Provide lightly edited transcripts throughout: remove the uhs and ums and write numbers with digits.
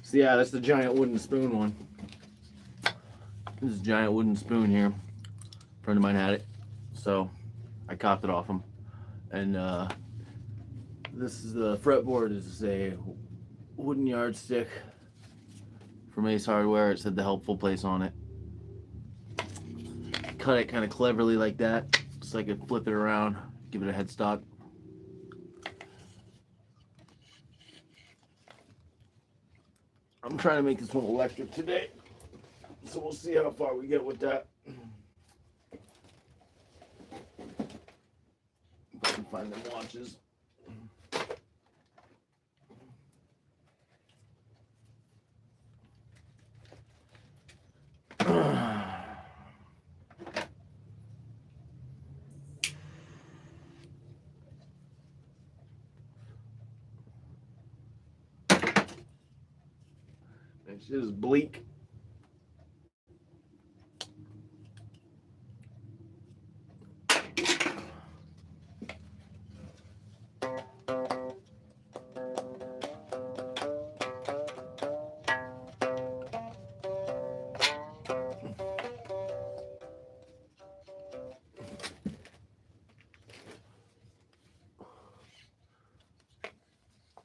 So yeah, that's the giant wooden spoon one. This is a giant wooden spoon here. A friend of mine had it, so I copped it off him. And this is the fretboard. Is a wooden yardstick from Ace Hardware. It said the helpful place on it. Cut it kind of cleverly like that, so I could flip it around, give it a headstock. I'm trying to make this one electric today, so we'll see how far we get with that. If I can find the watches. This is bleak.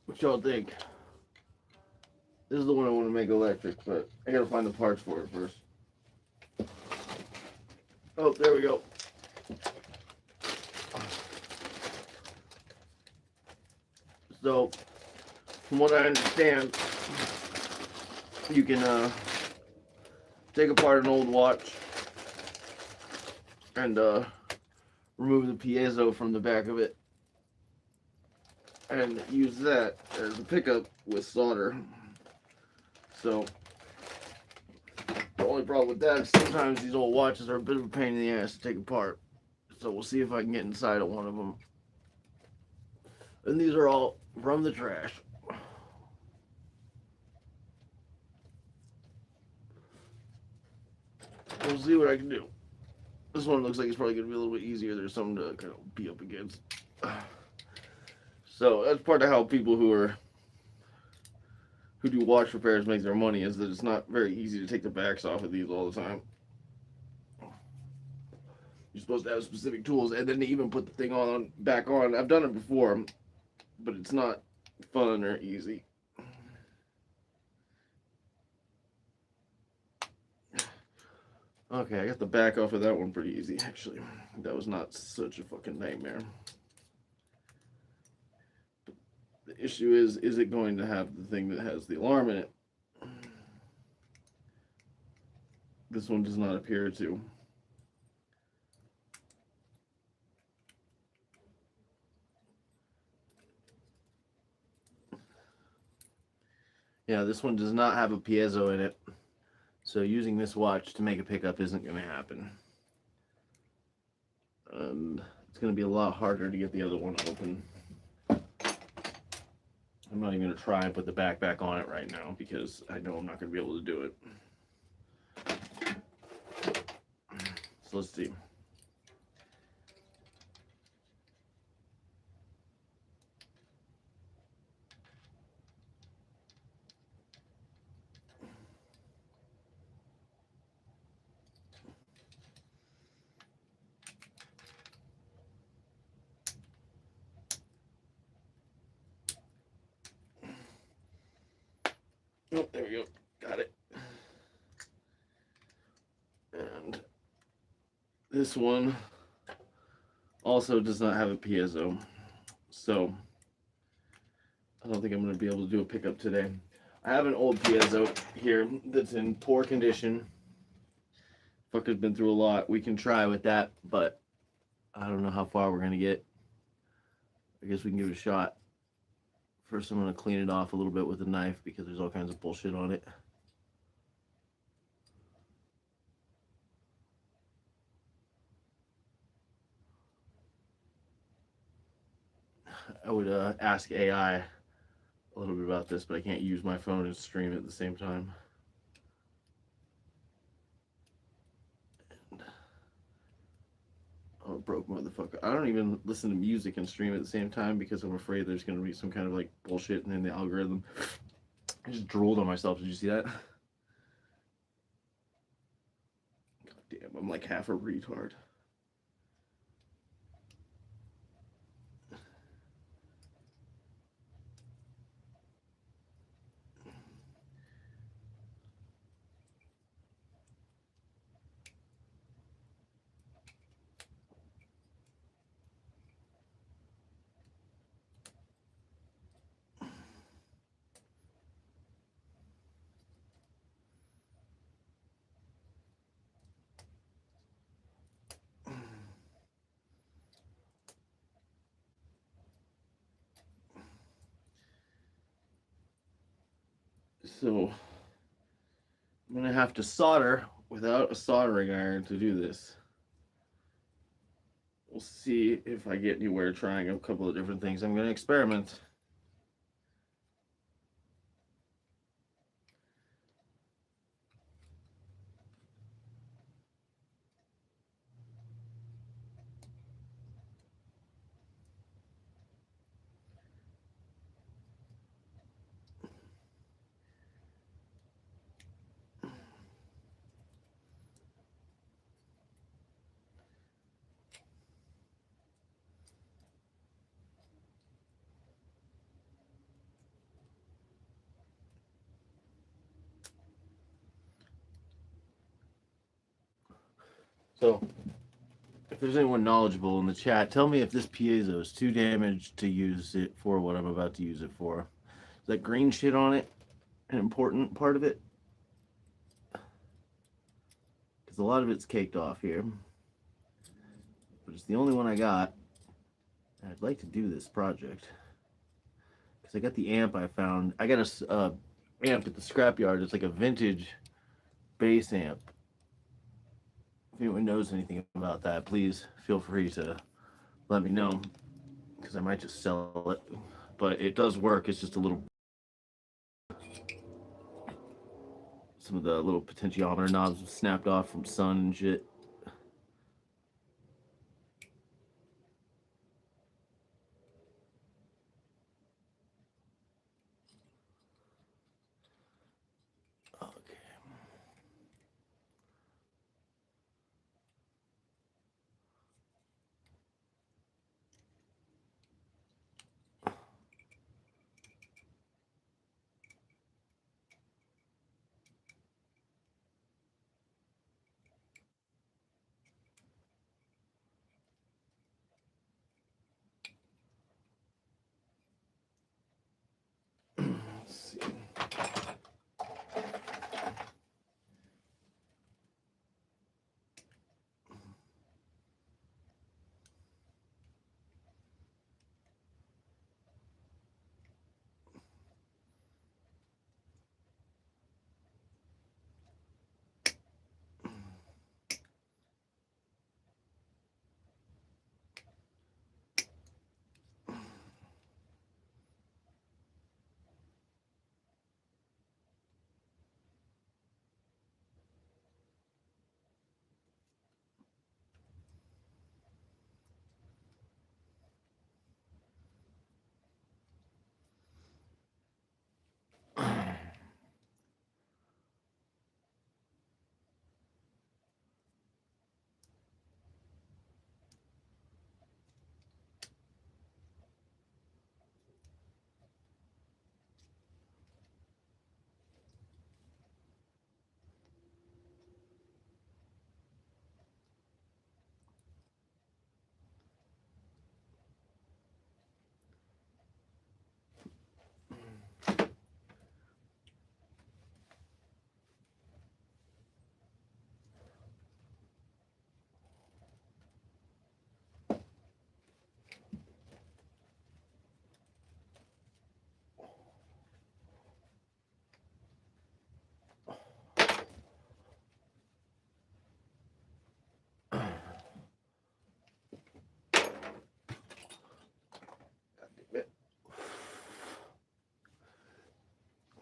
What y'all think? This is the one I want to make electric, but I gotta find the parts for it first. Oh, there we go. So, from what I understand, you can take apart an old watch and remove the piezo from the back of it and use that as a pickup with solder. So the only problem with that is sometimes these old watches are a bit of a pain in the ass to take apart. So we'll see if I can get inside of one of them. And these are all from the trash. We'll see what I can do. This one looks like it's probably going to be a little bit easier. There's something to kind of be up against. So that's part of how people who do watch repairs make their money, is that it's not very easy to take the backs off of these all the time. You're supposed to have specific tools, and then to even put the thing back on. I've done it before, but it's not fun or easy. Okay, I got the back off of that one pretty easy, actually. That was not such a fucking nightmare. The issue is it going to have the thing that has the alarm in it? This one does not appear to. Yeah, this one does not have a piezo in it. So using this watch to make a pickup isn't going to happen. It's going to be a lot harder to get the other one open. I'm not even going to try and put the back on it right now because I know I'm not going to be able to do it. So let's see. Oh, there we go. Got it. And this one also does not have a piezo. So I don't think I'm going to be able to do a pickup today. I have an old piezo here that's in poor condition. Fucker's been through a lot. We can try with that, but I don't know how far we're going to get. I guess we can give it a shot. First, I'm going to clean it off a little bit with a knife because there's all kinds of bullshit on it. I would ask AI a little bit about this, but I can't use my phone and stream it at the same time. Oh, broke motherfucker. I don't even listen to music and stream at the same time because I'm afraid there's going to be some kind of like bullshit in the algorithm. I just drooled on myself. Did you see that? God damn, I'm like half a retard. So I'm gonna have to solder without a soldering iron to do this. We'll see if I get anywhere trying a couple of different things. I'm gonna experiment. So if there's anyone knowledgeable in the chat, tell me if this piezo is too damaged to use it for what I'm about to use it for. Is that green shit on it an important part of it? Because a lot of it's caked off here. But it's the only one I got. I'd like to do this project. Because I got the amp I found. I got a amp at the scrapyard. It's like a vintage bass amp. If anyone knows anything about that, please feel free to let me know. Because I might just sell it. But it does work. It's just a little... Some of the little potentiometer knobs snapped off from sun and shit. Okay.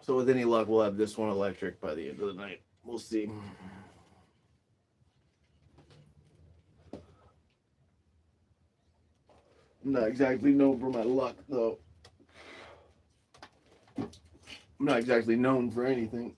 So with any luck, we'll have this one electric by the end of the night. We'll see. I'm not exactly known for my luck, though. I'm not exactly known for anything.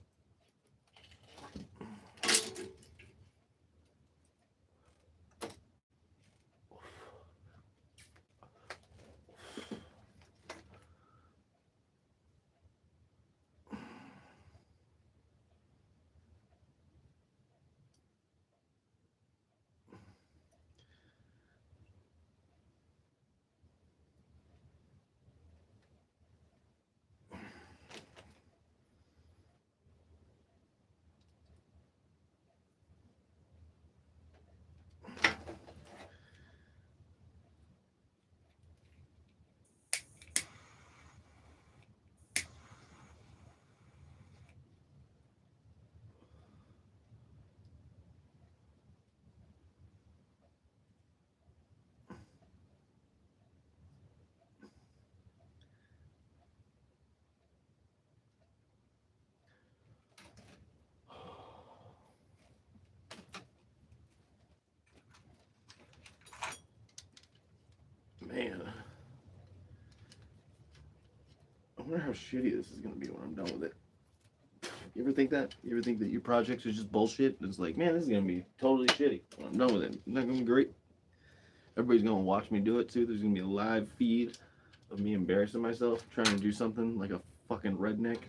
Man. I wonder how shitty this is going to be when I'm done with it. You ever think that? You ever think that your projects are just bullshit? It's like, man, this is going to be totally shitty when I'm done with it. It's not going to be great. Everybody's going to watch me do it, too. There's going to be a live feed of me embarrassing myself trying to do something like a fucking redneck.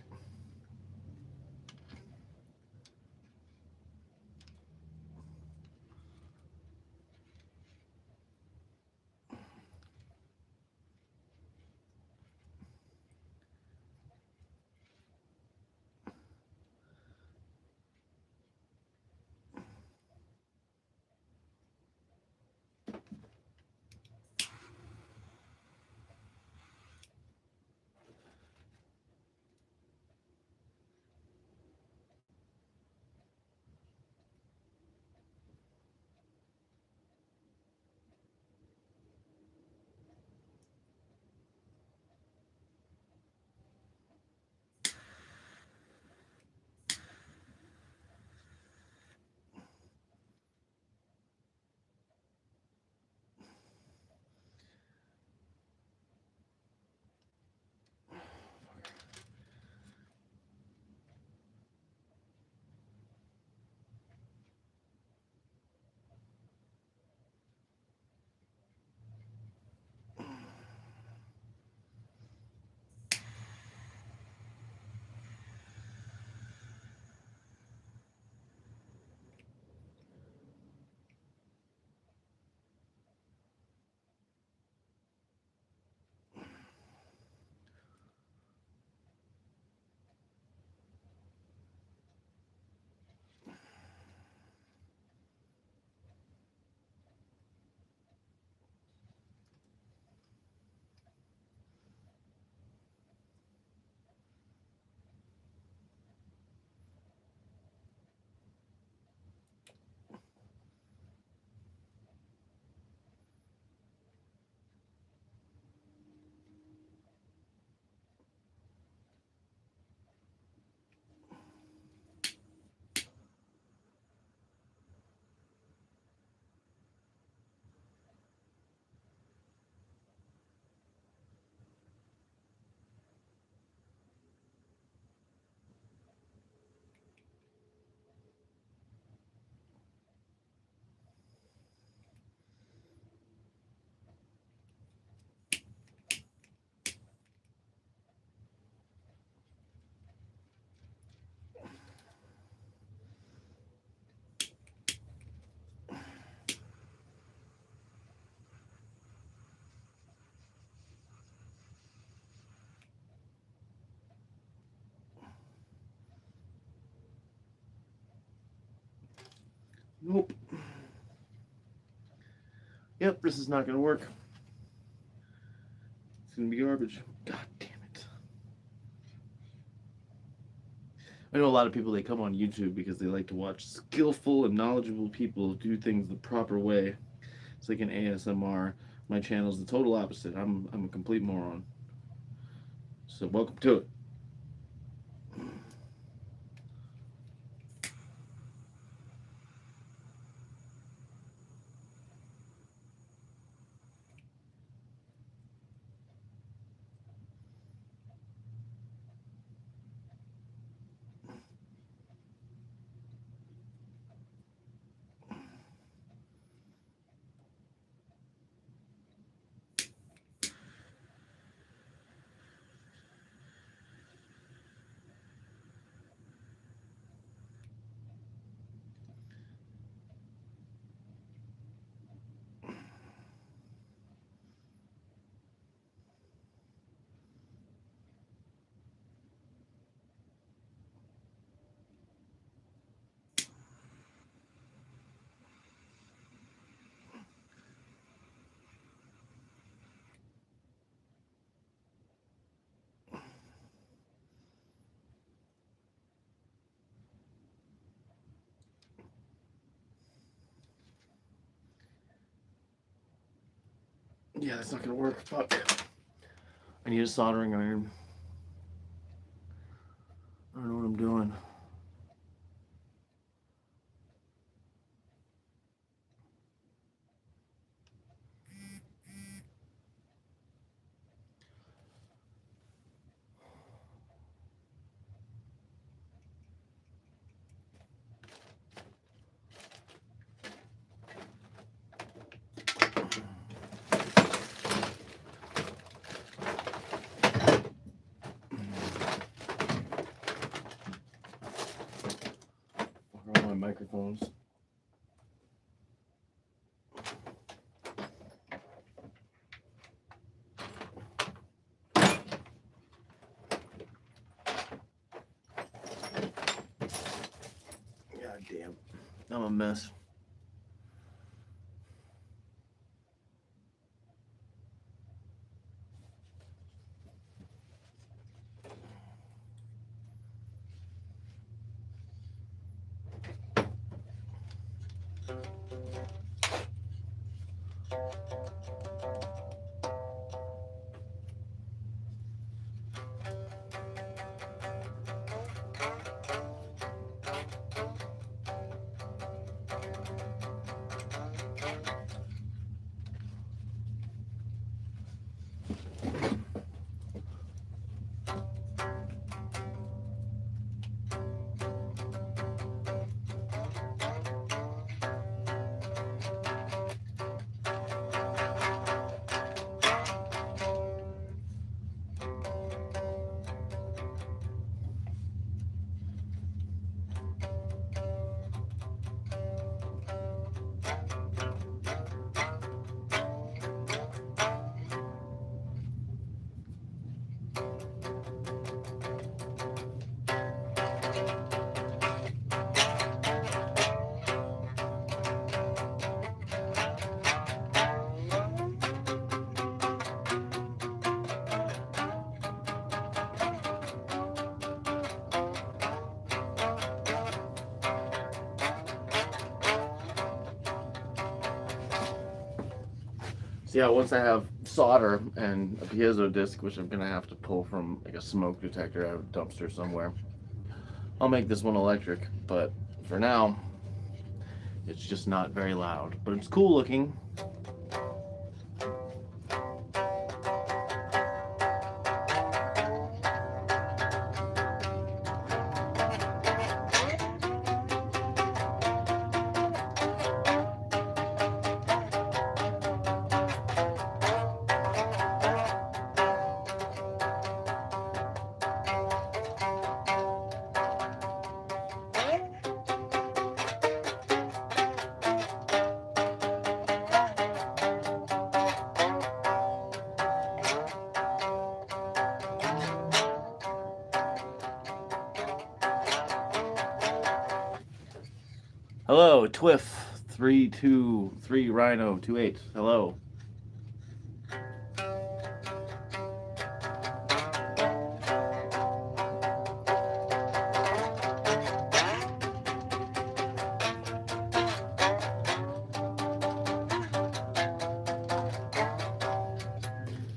Nope. Yep, this is not going to work. It's going to be garbage. God damn it. I know a lot of people, they come on YouTube because they like to watch skillful and knowledgeable people do things the proper way. It's like an ASMR. My channel's the total opposite. I'm a complete moron. So welcome to it. Yeah, that's not gonna work. Fuck. I need a soldering iron. I don't know what I'm doing. Where are all my microphones? God damn. I'm a mess. So yeah, once I have solder and a piezo disc, which I'm gonna have to pull from like a smoke detector out of a dumpster somewhere, I'll make this one electric. But for now, it's just not very loud. But it's cool looking. Hello, Twiff 323 Rhino 28. Hello.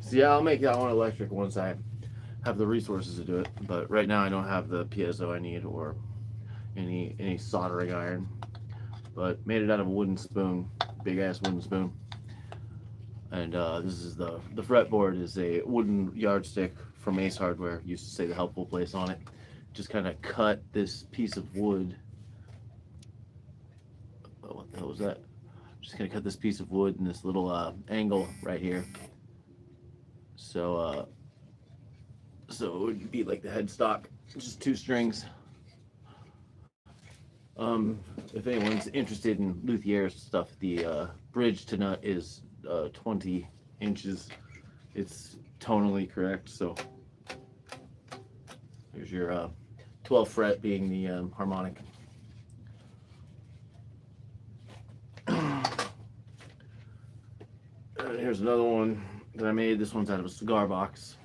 So yeah, I'll make that one electric once I have the resources to do it. But right now I don't have the piezo I need or any soldering iron. But made it out of a wooden spoon, big ass wooden spoon. And this is the fretboard is a wooden yardstick from Ace Hardware. Used to say the helpful place on it. Just kind of cut this piece of wood. Oh, what the hell was that? Just gonna cut this piece of wood in this little angle right here. So so it would be like the headstock, just two strings. If anyone's interested in luthier stuff, the bridge to nut is 20 inches. It's tonally correct. So here's your 12th fret being the harmonic. Here's another one that I made. This one's out of a cigar box.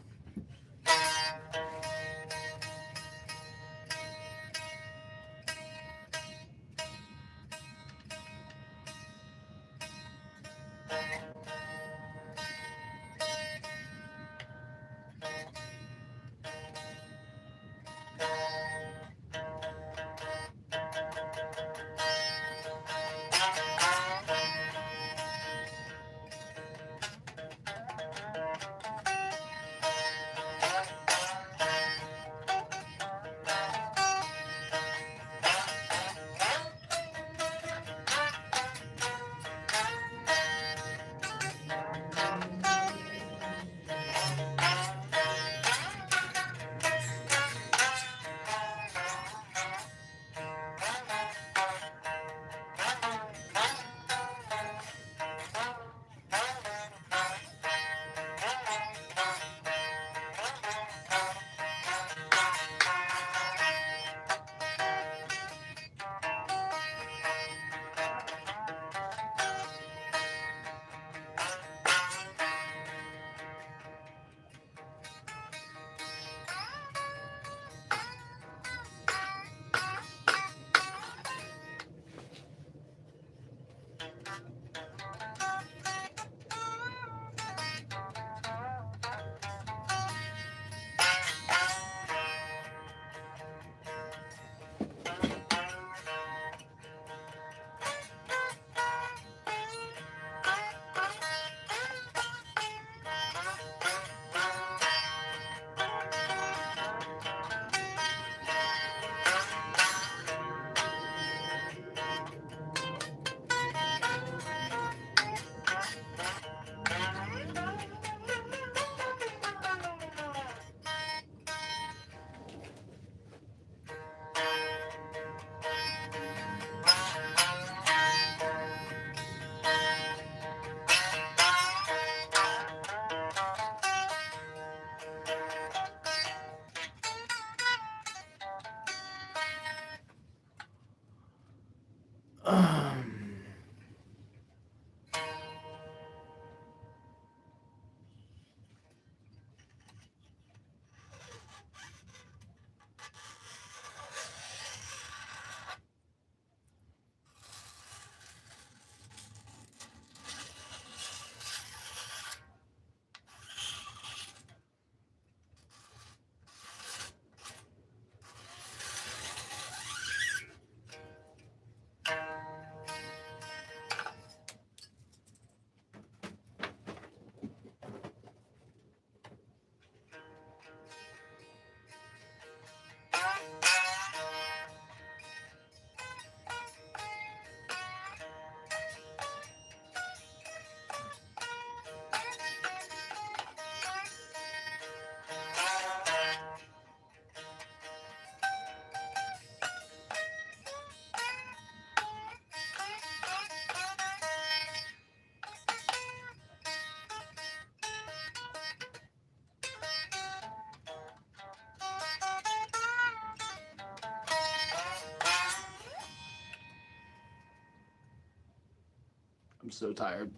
I'm so tired.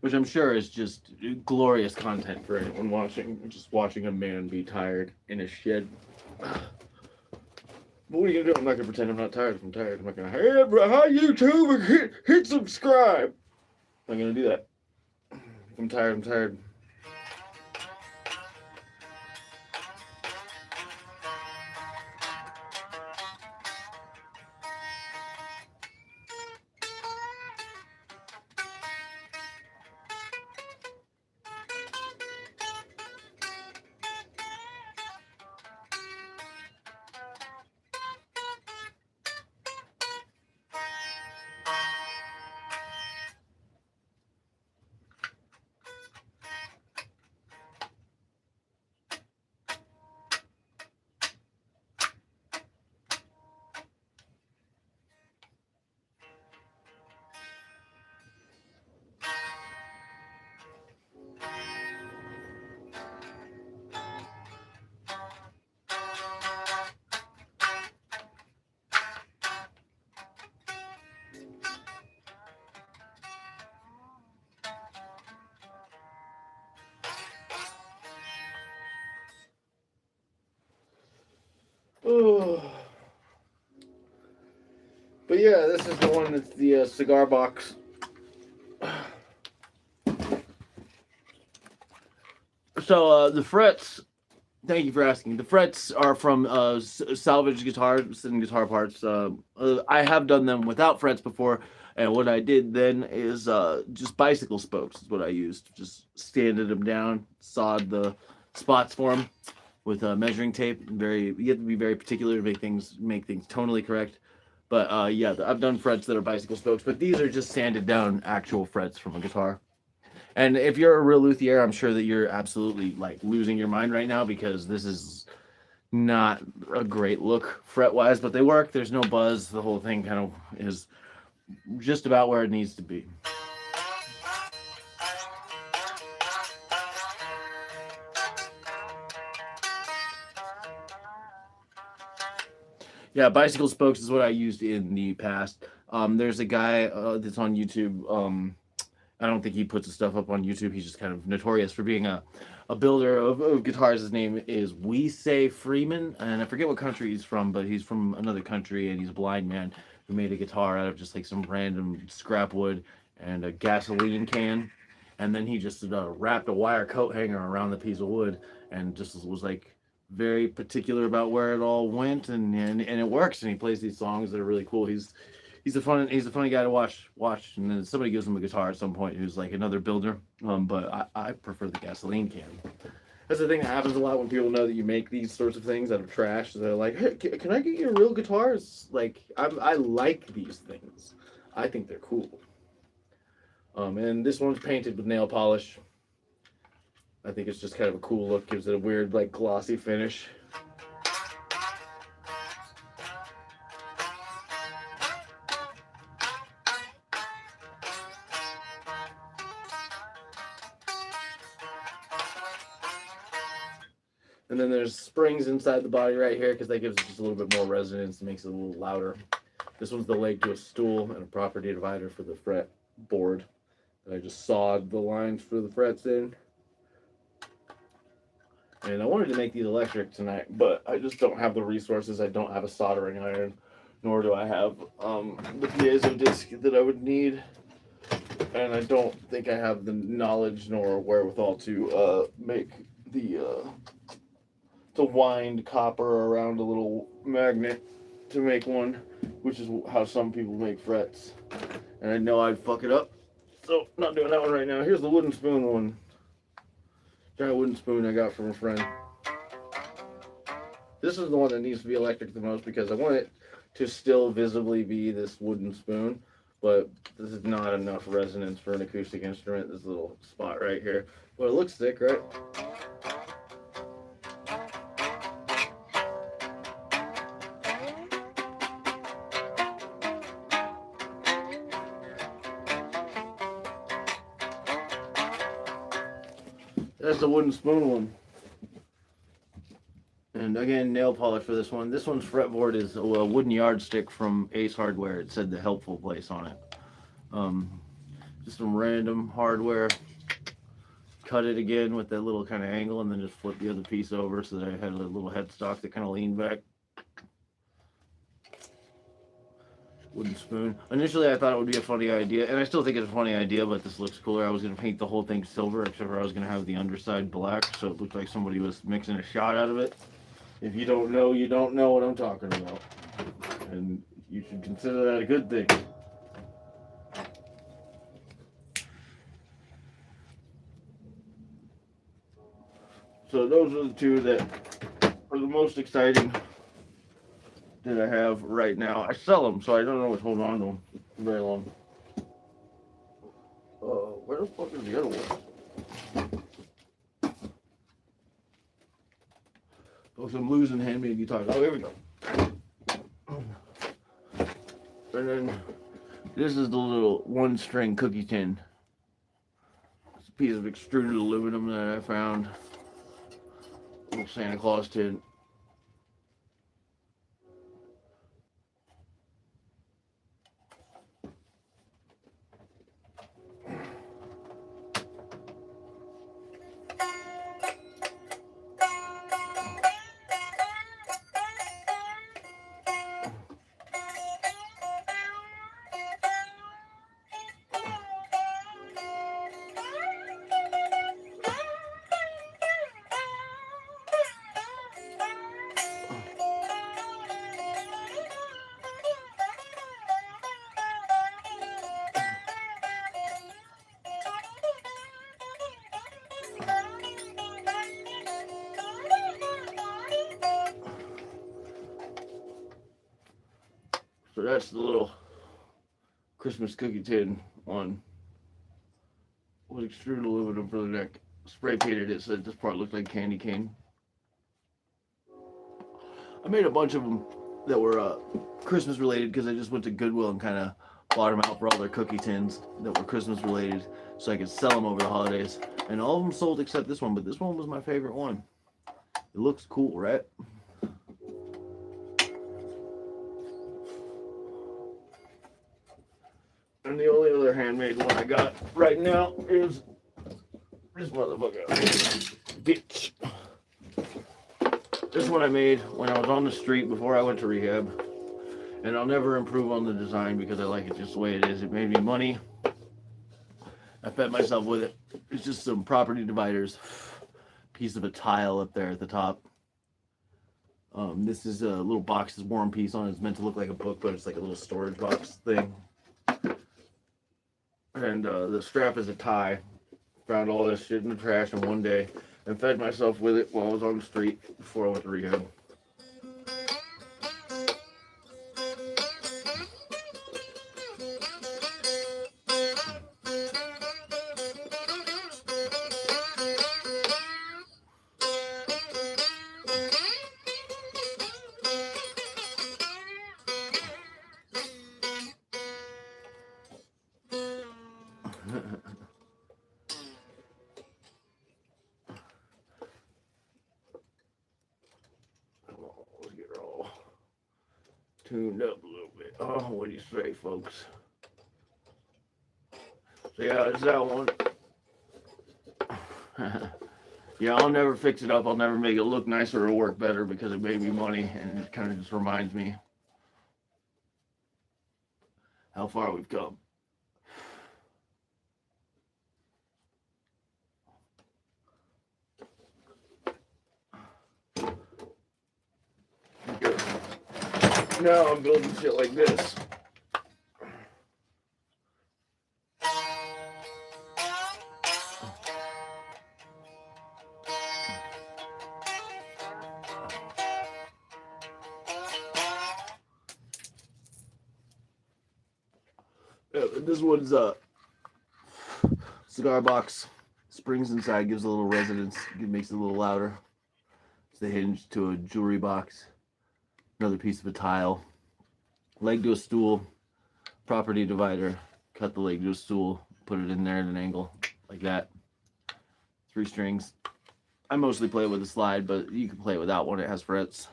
Which I'm sure is just glorious content for anyone watching. Just watching a man be tired in a shed. But what are you gonna do? I'm not gonna pretend I'm not tired. If I'm tired, I'm not gonna, hey, bro, hi YouTube, hit subscribe. I'm not gonna do that. If I'm tired, I'm tired. Oh. But yeah, this is the one that's the cigar box. So the frets, thank you for asking. The frets are from salvaged guitars and guitar parts. I have done them without frets before, and what I did then is just bicycle spokes is what I used. Just sanded them down, sawed the spots for them with measuring tape. You have to be very particular to make things tonally correct. But yeah, I've done frets that are bicycle spokes, but these are just sanded down actual frets from a guitar. And if you're a real luthier, I'm sure that you're absolutely like losing your mind right now because this is not a great look fret wise, but they work. There's no buzz. The whole thing kind of is just about where it needs to be. Yeah, bicycle spokes is what I used in the past. There's a guy that's on YouTube. I don't think he puts his stuff up on YouTube. He's just kind of notorious for being a builder of guitars. His name is We Say Freeman, and I forget what country he's from, but he's from another country, and he's a blind man who made a guitar out of just like some random scrap wood and a gasoline can, and then he just wrapped a wire coat hanger around the piece of wood and just was like very particular about where it all went, and it works, and he plays these songs that are really cool. He's a funny guy to watch, and then somebody gives him a guitar at some point who's like another builder. But I prefer the gasoline can. That's the thing that happens a lot when people know that you make these sorts of things out of trash. They're like, hey, can I get you real guitars? Like, I like these things. I think they're cool. And this one's painted with nail polish. I think it's just kind of a cool look. Gives it a weird, like, glossy finish. And then there's springs inside the body right here because that gives it just a little bit more resonance and makes it a little louder. This one's the leg to a stool and a property divider for the fret board that I just sawed the lines for the frets in. And I wanted to make these electric tonight, but I just don't have the resources. I don't have a soldering iron, nor do I have the piezo disc that I would need. And I don't think I have the knowledge nor wherewithal to make to wind copper around a little magnet to make one, which is how some people make frets. And I know I'd fuck it up, so not doing that one right now. Here's the wooden spoon one. Giant wooden spoon I got from a friend. This is the one that needs to be electric the most because I want it to still visibly be this wooden spoon, but this is not enough resonance for an acoustic instrument, this little spot right here. But it looks thick, right? That's the wooden spoon one. And And again, nail polish for this one. This one's fretboard is a wooden yardstick from Ace Hardware. It said the helpful place on it. Just some random hardware. Cut it again with that little kind of angle, and then just flip the other piece over so that I had a little headstock that kind of leaned back. Wooden spoon. Initially, I thought it would be a funny idea, and I still think it's a funny idea, but this looks cooler. I was going to paint the whole thing silver, except for I was going to have the underside black, so it looked like somebody was mixing a shot out of it. If you don't know, you don't know what I'm talking about. And you should consider that a good thing. So those are the two that are the most exciting that I have right now. I sell them, so I don't always hold on to them very long. Where the fuck is the other one? Folks, I'm losing handmade guitars. Oh, here we go. And then this is the little one-string cookie tin. It's a piece of extruded aluminum that I found. Little Santa Claus tin. So that's the little Christmas cookie tin on with extruded aluminum for the neck. Spray painted it so that this part looked like candy cane. I made a bunch of them that were Christmas related because I just went to Goodwill and kind of bought them out for all their cookie tins that were Christmas related so I could sell them over the holidays. And all of them sold except this one, but this one was my favorite one. It looks cool, right? And the only other handmade one I got right now is this motherfucker. Bitch. This one I made when I was on the street before I went to rehab. And I'll never improve on the design because I like it just the way it is. It made me money. I fed myself with it. It's just some property dividers. Piece of a tile up there at the top. This is a little box, this warm piece on it. It's meant to look like a book, but it's like a little storage box thing. And the strap is a tie. Found all this shit in the trash in one day and fed myself with it while I was on the street before I went to rehab. Let's get her all tuned up a little bit. Oh, what do you say, folks? So yeah, it's that one. Yeah, I'll never fix it up. I'll never make it look nicer or work better because it made me money, and it kind of just reminds me how far we've come. Now I'm building shit like this. Yeah, this one's a cigar box. Springs inside, gives a little resonance. It makes it a little louder. It's the hinge to a jewelry box. Another piece of a tile. Leg to a stool. Property divider. Cut the leg to a stool. Put it in there at an angle like that. 3 strings. I mostly play with a slide, but you can play without one. It has frets.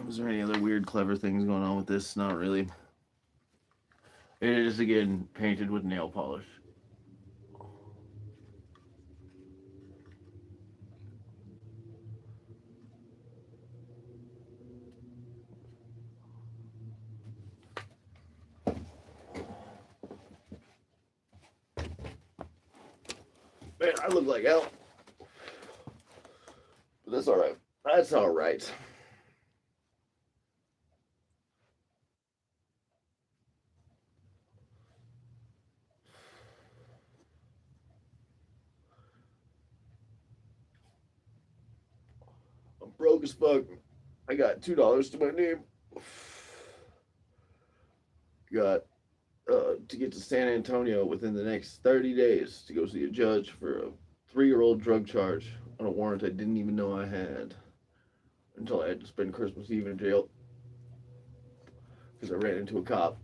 Is there any other weird, clever things going on with this? Not really. It is, again, painted with nail polish. Man, I look like hell. But that's alright. That's alright. I'm broke as fuck. I got $2 to my name. Got to get to San Antonio within the next 30 days to go see a judge for a 3-year-old drug charge on a warrant I didn't even know I had until I had to spend Christmas Eve in jail because I ran into a cop.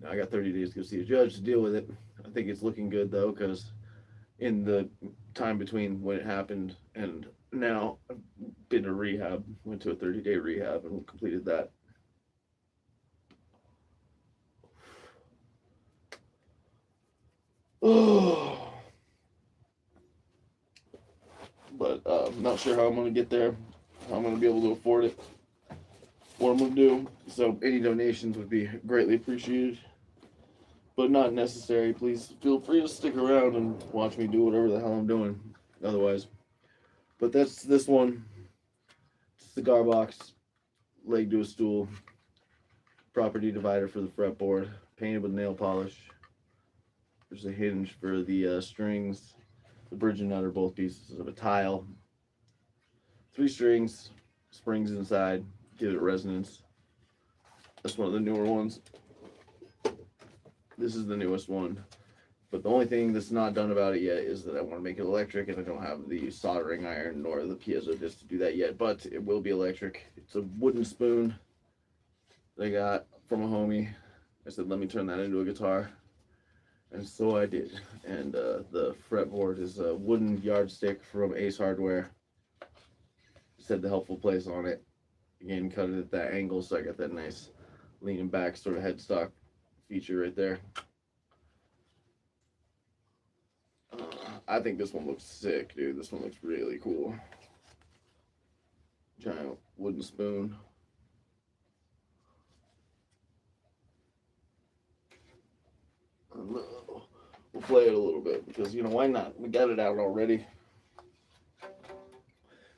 Now I got 30 days to go see a judge to deal with it. I think it's looking good though, because in the time between when it happened and now, I've been to rehab, went to a 30-day rehab and completed that. Oh, but I'm not sure how I'm going to get there, how I'm going to be able to afford it, what I'm going to do. So any donations would be greatly appreciated, but not necessary. Please feel free to stick around and watch me do whatever the hell I'm doing otherwise. But that's this one. Cigar box, leg to a stool, property divider for the fretboard, painted with nail polish. There's a hinge for the strings. The bridge and nut are both pieces of a tile. 3 strings, springs inside, give it resonance. That's one of the newer ones. This is the newest one. But the only thing that's not done about it yet is that I want to make it electric, and I don't have the soldering iron nor the piezo disc to do that yet, but it will be electric. It's a wooden spoon that I got from a homie. I said, let me turn that into a guitar. And so I did. And the fretboard is a wooden yardstick from Ace Hardware. Said the helpful place on it. Again, cut it at that angle, so I got that nice leaning back sort of headstock feature right there. I think this one looks sick, dude. This one looks really cool. Giant wooden spoon. We'll play it a little bit because, you know, why not? We got it out already.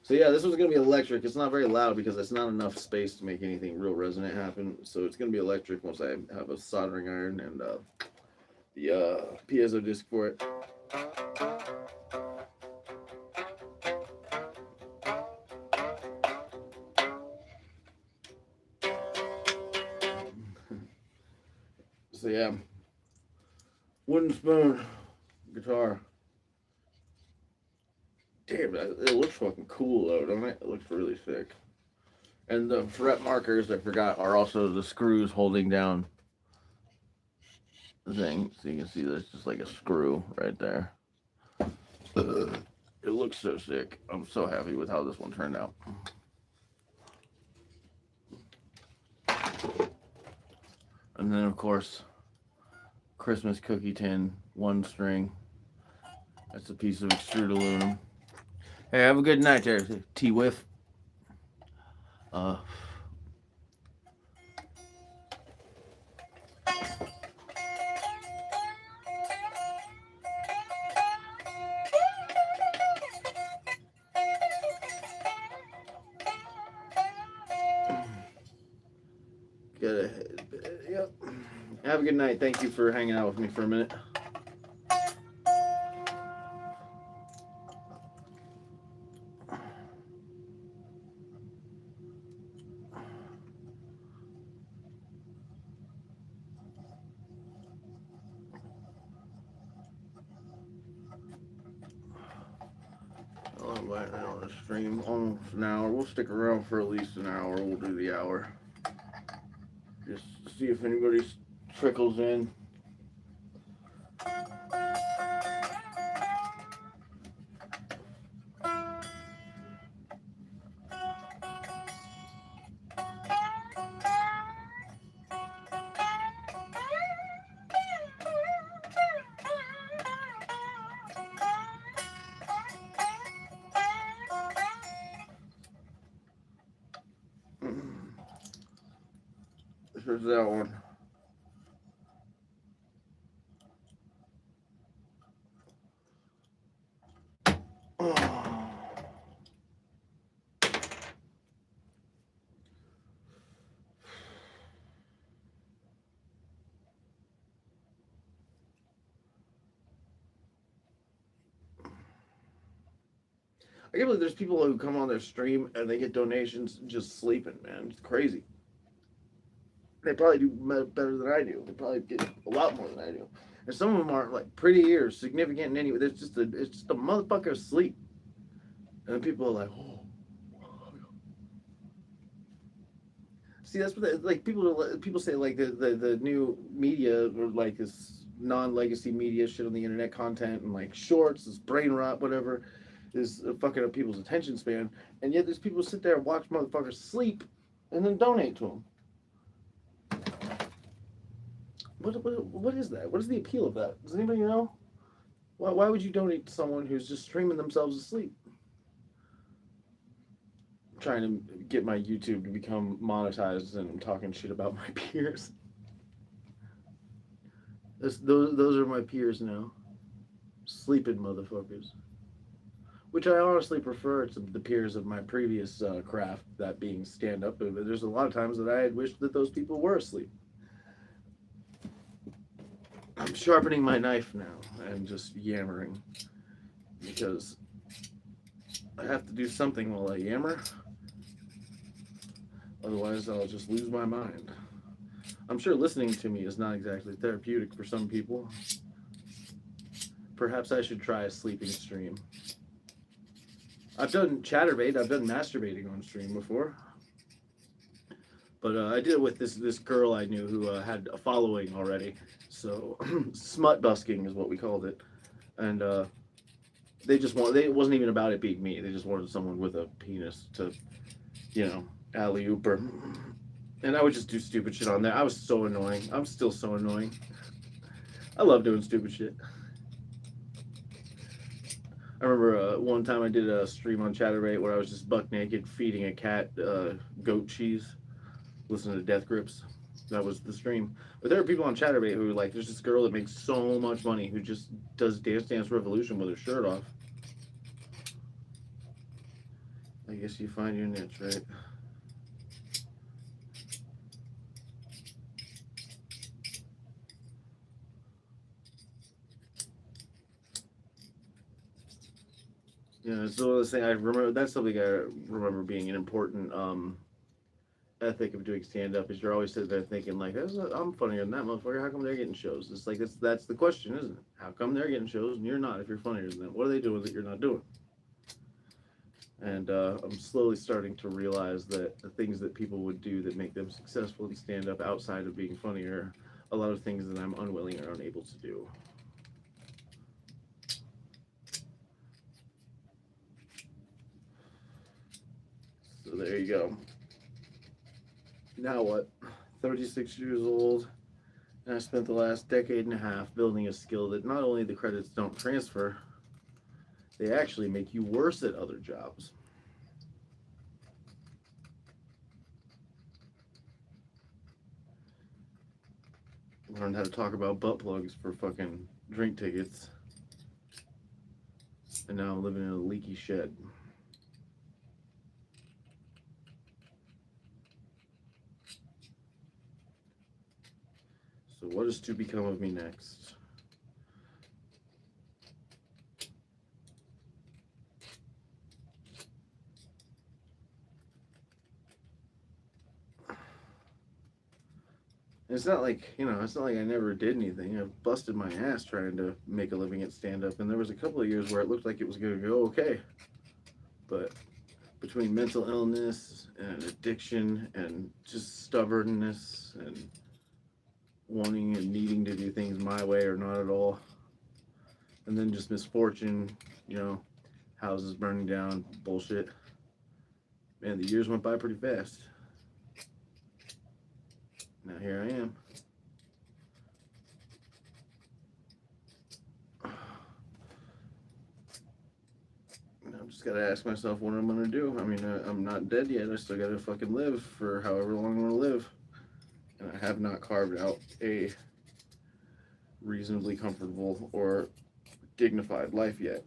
So yeah, this one's going to be electric. It's not very loud because it's not enough space to make anything real resonant happen. So it's going to be electric once I have a soldering iron and the piezo disc for it. So yeah, wooden spoon, guitar. Damn, it looks fucking cool though, doesn't it? It looks really sick. And the fret markers, I forgot, are also the screws holding down the thing. So you can see there's just like a screw right there. It looks so sick. I'm so happy with how this one turned out. And then, of course, Christmas cookie tin, 1 string. That's a piece of extruded aluminum. Hey, have a good night there, T-Whiff. Yep. Have a good night. Thank you for hanging out with me for a minute. Right now, the stream almost an hour. We'll stick around for at least an hour. We'll do the hour. Just see if anybody trickles in. There's that one. I can't believe there's people who come on their stream and they get donations just sleeping, man. It's crazy. They probably do better than I do. They probably get a lot more than I do. And some of them aren't like pretty or significant in any way. It's just a motherfucker asleep. And people are like, oh. See, that's what like people say like the new media or like this non-legacy media shit on the internet content and like shorts, this brain rot, whatever, is fucking up people's attention span. And yet there's people who sit there and watch motherfuckers sleep and then donate to them. What is that? What is the appeal of that? Does anybody know? Why would you donate to someone who's just streaming themselves asleep? I'm trying to get my YouTube to become monetized and I'm talking shit about my peers. Those are my peers now. Sleeping motherfuckers. Which I honestly prefer to the peers of my previous craft, that being stand-up. But there's a lot of times that I had wished that those people were asleep. I'm sharpening my knife now and just yammering because I have to do something while I yammer. Otherwise, I'll just lose my mind. I'm sure listening to me is not exactly therapeutic for some people. Perhaps I should try a sleeping stream. I've done chatterbait, I've done masturbating on stream before. But I did it with this girl I knew who had a following already. So smut busking is what we called it. And it wasn't even about it being me. They just wanted someone with a penis to, alley-oop her. And I would just do stupid shit on there. I was so annoying. I'm still so annoying. I love doing stupid shit. I remember one time I did a stream on Chatterbait where I was just buck naked feeding a cat goat cheese, listening to Death Grips. That was the stream. But there are people on Chatterbait who are like, there's this girl that makes so much money who just does Dance Dance Revolution with her shirt off. I guess you find your niche, right? Yeah, it's one of those things I remember. That's something I remember being an important ethic of doing stand up. Is you're always sitting there thinking like, I'm funnier than that motherfucker. How come they're getting shows? It's like that's the question, isn't it? How come they're getting shows and you're not? If you're funnier than them, what are they doing that you're not doing? And I'm slowly starting to realize that the things that people would do that make them successful in stand up outside of being funny are a lot of things that I'm unwilling or unable to do. So there you go. Now what? 36 years old, and I spent the last decade and a half building a skill that not only the credits don't transfer, they actually make you worse at other jobs. Learned how to talk about butt plugs for fucking drink tickets, and now I'm living in a leaky shed. So what is to become of me next? It's not like, it's not like I never did anything. I've busted my ass trying to make a living at stand-up, and there was a couple of years where it looked like it was going to go okay. But between mental illness and addiction and just stubbornness and wanting and needing to do things my way or not at all, and then just misfortune, houses burning down, bullshit. Man, the years went by pretty fast. Now here I am. I've just got to ask myself what I'm going to do. I mean, I'm not dead yet. I still got to fucking live for however long I want to live. and I have not carved out a reasonably comfortable or dignified life yet.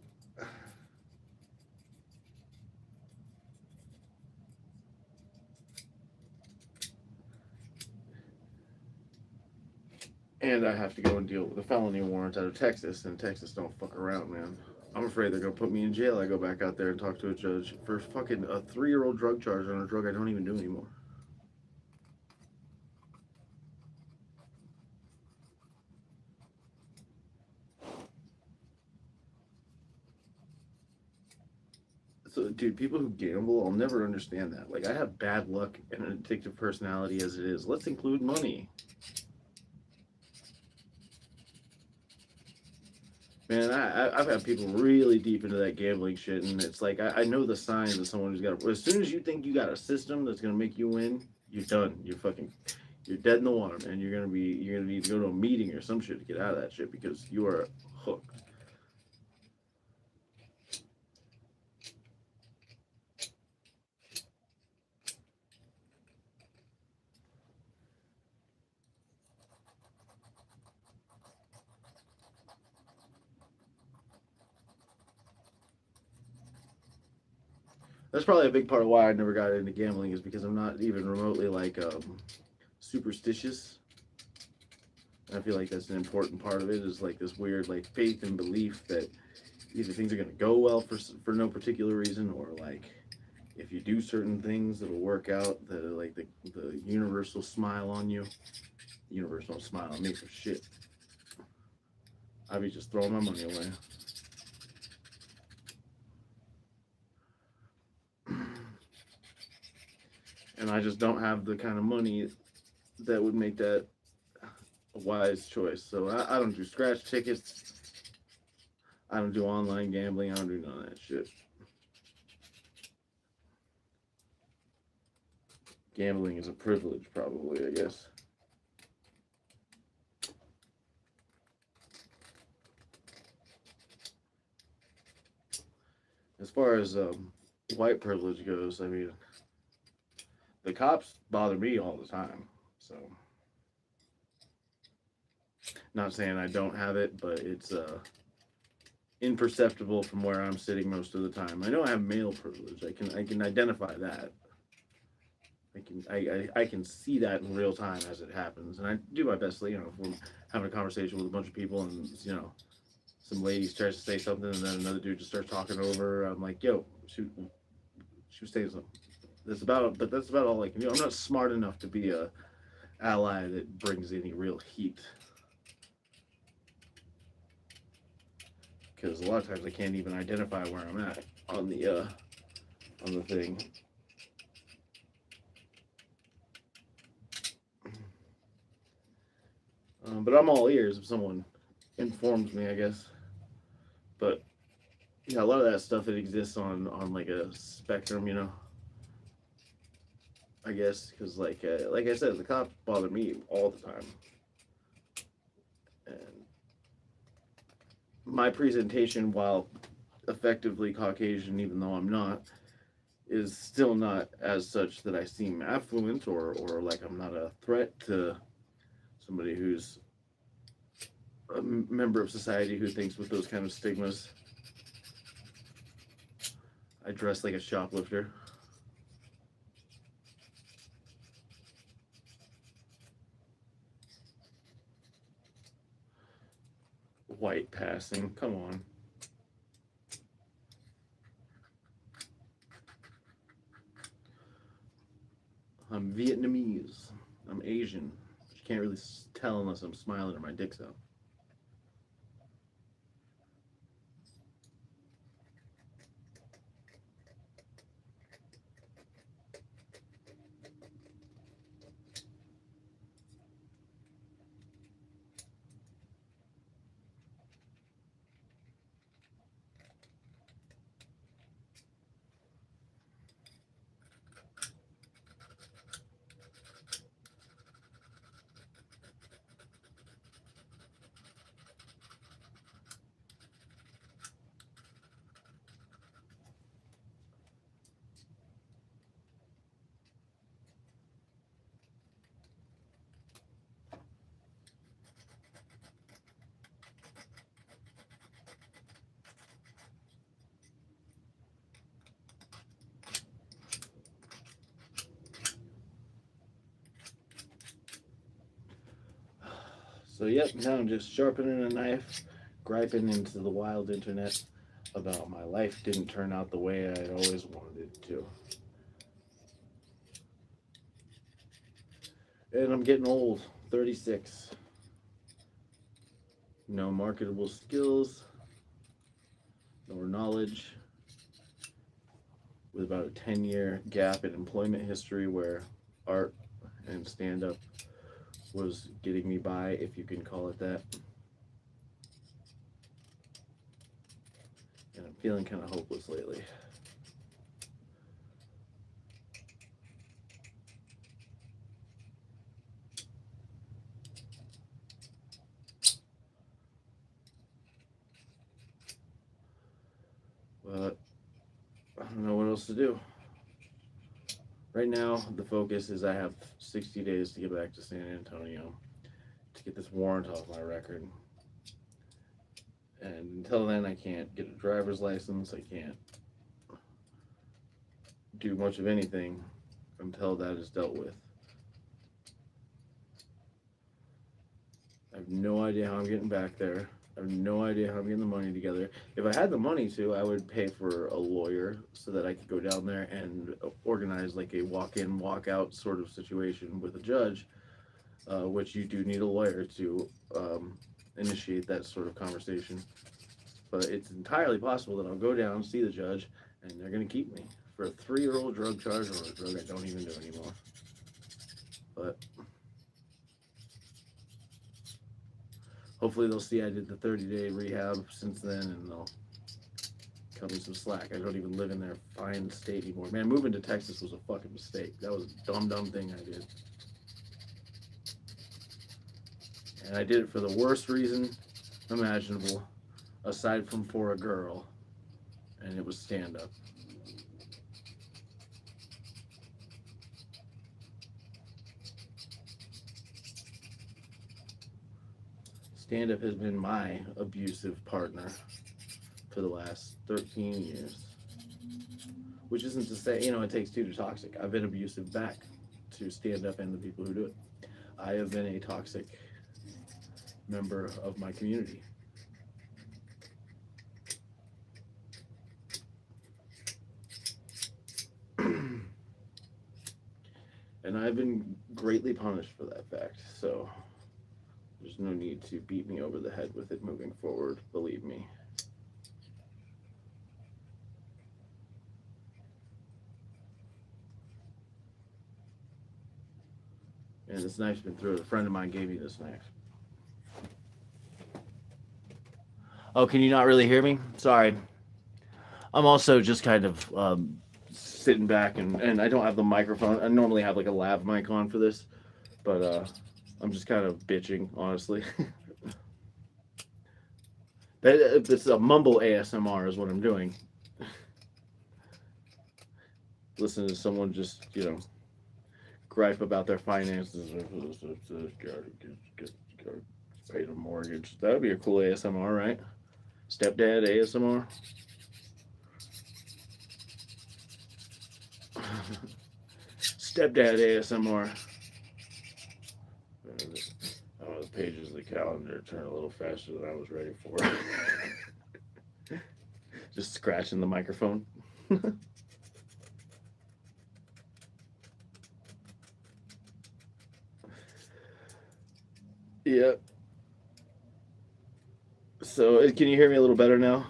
And I have to go and deal with a felony warrant out of Texas, and Texas don't fuck around, man. I'm afraid they're gonna put me in jail. I go back out there and talk to a judge for fucking a 3-year-old drug charge on a drug I don't even do anymore. So, dude, people who gamble, I'll never understand that. Like, I have bad luck and an addictive personality as it is. Let's include money. Man, I've had people really deep into that gambling shit, and it's like I know the signs of someone who's got. As soon as you think you got a system that's gonna make you win, you're done. You're dead in the water, man. You're gonna need to go to a meeting or some shit to get out of that shit because you are hooked. That's probably a big part of why I never got into gambling is because I'm not even remotely like superstitious. I feel like that's an important part of it is like this weird like faith and belief that either things are going to go well for no particular reason or like if you do certain things it'll work out, that like the universe will smile on you. The universe don't smile on me for shit. I'd be just throwing my money away. And I just don't have the kind of money that would make that a wise choice. So I don't do scratch tickets. I don't do online gambling. I don't do none of that shit. Gambling is a privilege, probably, I guess. As far as white privilege goes, I mean, the cops bother me all the time. So, not saying I don't have it, but it's imperceptible from where I'm sitting most of the time. I know I have male privilege. I can identify that. I can see that in real time as it happens, and I do my best. You know, if we're having a conversation with a bunch of people, and you know, some lady tries to say something, and then another dude just starts talking over. I'm like, yo, she was saying something. That's about all I can do. I'm not smart enough to be a ally that brings any real heat. Because a lot of times I can't even identify where I'm at on the thing. But I'm all ears if someone informs me, I guess. But yeah, a lot of that stuff it exists on like a spectrum, you know. I guess because like I said, the cops bother me all the time, and my presentation, while effectively Caucasian, even though I'm not, is still not as such that I seem affluent or like I'm not a threat to somebody who's a member of society who thinks with those kind of stigmas. I dress like a shoplifter. White passing, come on. I'm Vietnamese. I'm Asian. You can't really tell unless I'm smiling or my dick's out. So yep, now I'm just sharpening a knife, griping into the wild internet about my life didn't turn out the way I'd always wanted it to. And I'm getting old, 36. No marketable skills, nor knowledge, with about a 10-year gap in employment history where art and stand-up was getting me by, if you can call it that. And I'm feeling kind of hopeless lately. But I don't know what else to do. Right now, the focus is I have 60 days to get back to San Antonio to get this warrant off my record. And until then, I can't get a driver's license. I can't do much of anything until that is dealt with. I have no idea how I'm getting back there. I have no idea how I'm getting the money together. If I had the money to, I would pay for a lawyer so that I could go down there and organize like a walk-in, walk-out sort of situation with a judge, which you do need a lawyer to initiate that sort of conversation. But it's entirely possible that I'll go down, see the judge, and they're going to keep me for a 3-year-old drug charge or a drug I don't even do anymore. But hopefully they'll see I did the 30-day rehab since then, and they'll cut me some slack. I don't even live in their fine state anymore. Man, moving to Texas was a fucking mistake. That was a dumb thing I did. And I did it for the worst reason imaginable, aside from for a girl, and it was stand-up. Stand-up has been my abusive partner for the last 13 years. Which isn't to say, it takes two to toxic. I've been abusive back to stand-up and the people who do it. I have been a toxic member of my community. And I've been greatly punished for that fact, so there's no need to beat me over the head with it moving forward, believe me. And this knife's been through. A friend of mine gave me this knife. Oh, can you not really hear me? Sorry. I'm also just kind of sitting back, and I don't have the microphone. I normally have like a lav mic on for this, but I'm just kind of bitching, honestly. It's a mumble ASMR is what I'm doing. Listen to someone just, gripe about their finances. Gotta pay the mortgage. That would be a cool ASMR, right? Stepdad ASMR. Stepdad ASMR. Oh, the pages of the calendar turn a little faster than I was ready for. Just scratching the microphone. Yep. So, can you hear me a little better now?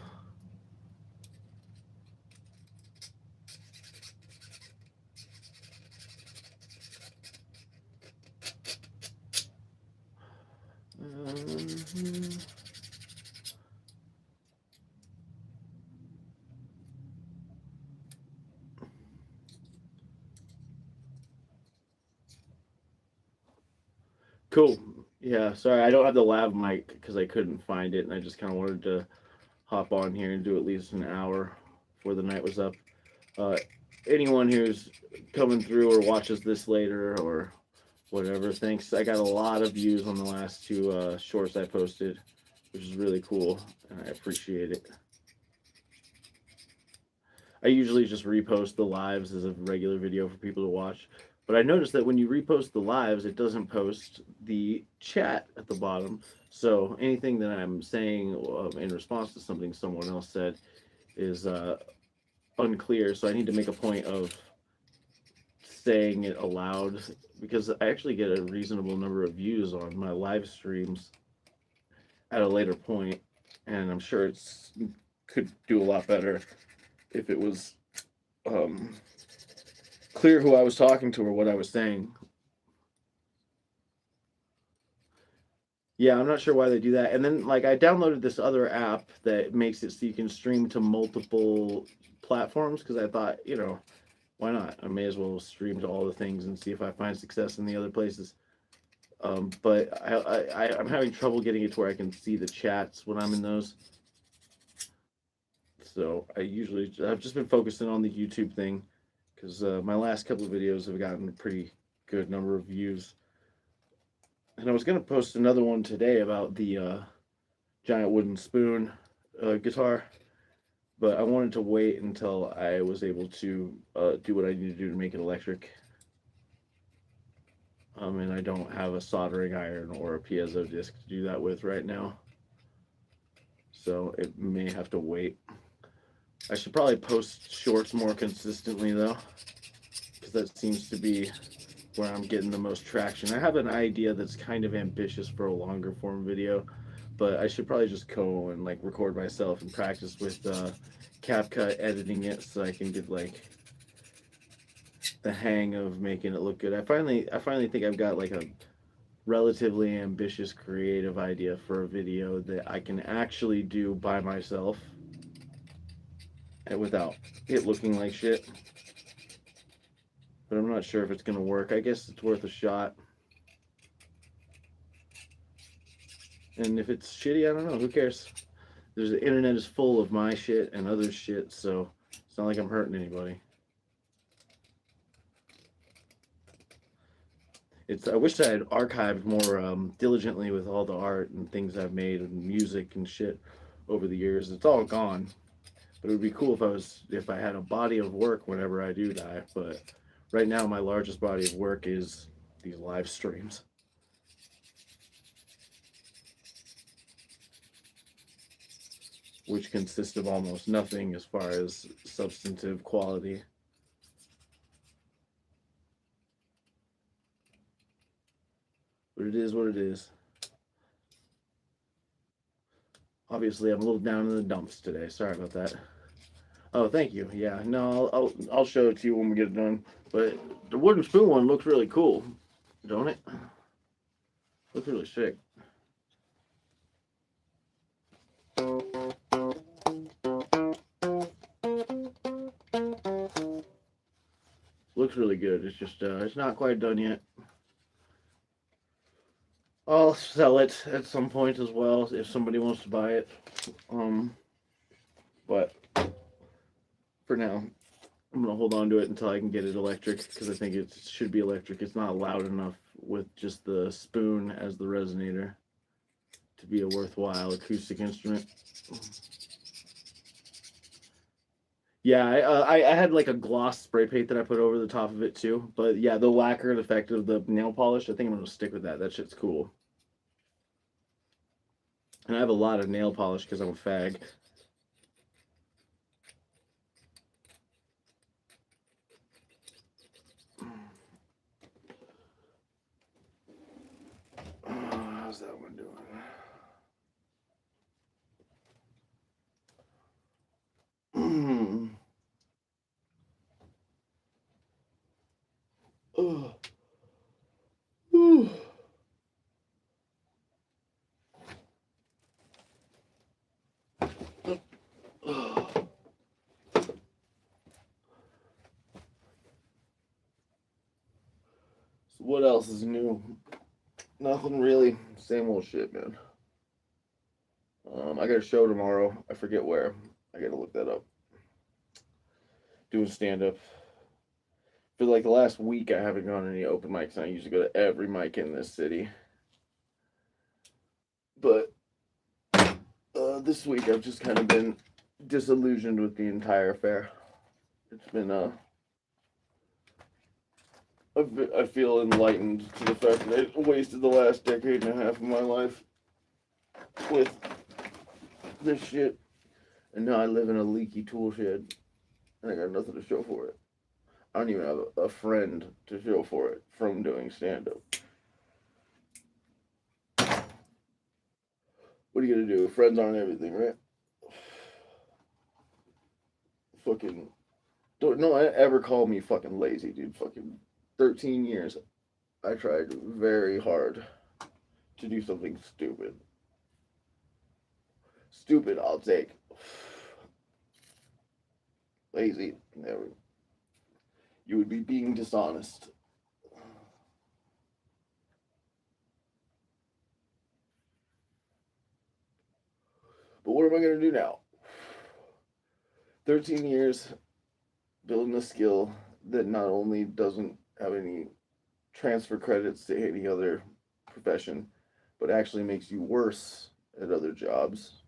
Cool. Yeah, sorry, I don't have the lav mic because I couldn't find it, and I just kind of wanted to hop on here and do at least an hour before the night was up. Anyone who's coming through or watches this later or whatever, thanks. I got a lot of views on the last two shorts I posted, which is really cool, and I appreciate it. I usually just repost the lives as a regular video for people to watch, But I noticed that when you repost the lives, it doesn't post the chat at the bottom. So anything that I'm saying in response to something someone else said is unclear. So I need to make a point of saying it aloud, because I actually get a reasonable number of views on my live streams at a later point, and I'm sure it's could do a lot better if it was um, clear who I was talking to or what I was saying. Yeah, I'm not sure why they do that. And then, like, I downloaded this other app that makes it so you can stream to multiple platforms, because I thought, why not? I may as well stream to all the things and see if I find success in the other places. But I'm having trouble getting it to where I can see the chats when I'm in those. So I've just been focusing on the YouTube thing, because my last couple of videos have gotten a pretty good number of views. And I was going to post another one today about the giant wooden spoon guitar, but I wanted to wait until I was able to do what I need to do to make it electric. And I don't have a soldering iron or a piezo disc to do that with right now. So it may have to wait. I should probably post shorts more consistently though, because that seems to be where I'm getting the most traction. I have an idea that's kind of ambitious for a longer form video, but I should probably just go and like record myself and practice with CapCut editing it so I can get like the hang of making it look good. I finally think I've got like a relatively ambitious creative idea for a video that I can actually do by myself and without it looking like shit. But I'm not sure if it's gonna work. I guess it's worth a shot. And if it's shitty, I don't know. Who cares? The internet is full of my shit and other shit, so it's not like I'm hurting anybody. I wish I had archived more diligently with all the art and things I've made and music and shit over the years. It's all gone. But it would be cool if I had a body of work whenever I do die. But right now, my largest body of work is these live streams. Which consist of almost nothing as far as substantive quality. But it is what it is. Obviously, I'm a little down in the dumps today. Sorry about that. Oh, thank you. Yeah, no, I'll show it to you when we get it done. But the wooden spoon one looks really cool, don't it? Looks really sick. Looks really good. It's just it's not quite done yet. I'll sell it at some point as well if somebody wants to buy it. But for now, I'm gonna hold on to it until I can get it electric, because I think it should be electric. It's not loud enough with just the spoon as the resonator to be a worthwhile acoustic instrument. Yeah, I had like a gloss spray paint that I put over the top of it too. But yeah, the lacquered effect of the nail polish, I think I'm gonna stick with that. That shit's cool. And I have a lot of nail polish because I'm a fag. How's that one doing? So what else is new? Nothing really. Same old shit, man. I got a show tomorrow. I forget where. I gotta look that up. Doing stand up. For like the last week, I haven't gone to any open mics. I usually go to every mic in this city. But this week, I've just kind of been disillusioned with the entire affair. It's been I feel enlightened to the fact that I wasted the last decade and a half of my life with this shit, and now I live in a leaky tool shed, and I got nothing to show for it. I don't even have a friend to show for it from doing stand-up. What are you gonna do? Friends aren't everything, right? Fucking don't no one ever call me fucking lazy, dude. Fucking 13 years. I tried very hard to do something stupid. Stupid, I'll take. Lazy, never. You would be being dishonest. But what am I gonna do now? 13 years building a skill that not only doesn't have any transfer credits to any other profession, but actually makes you worse at other jobs.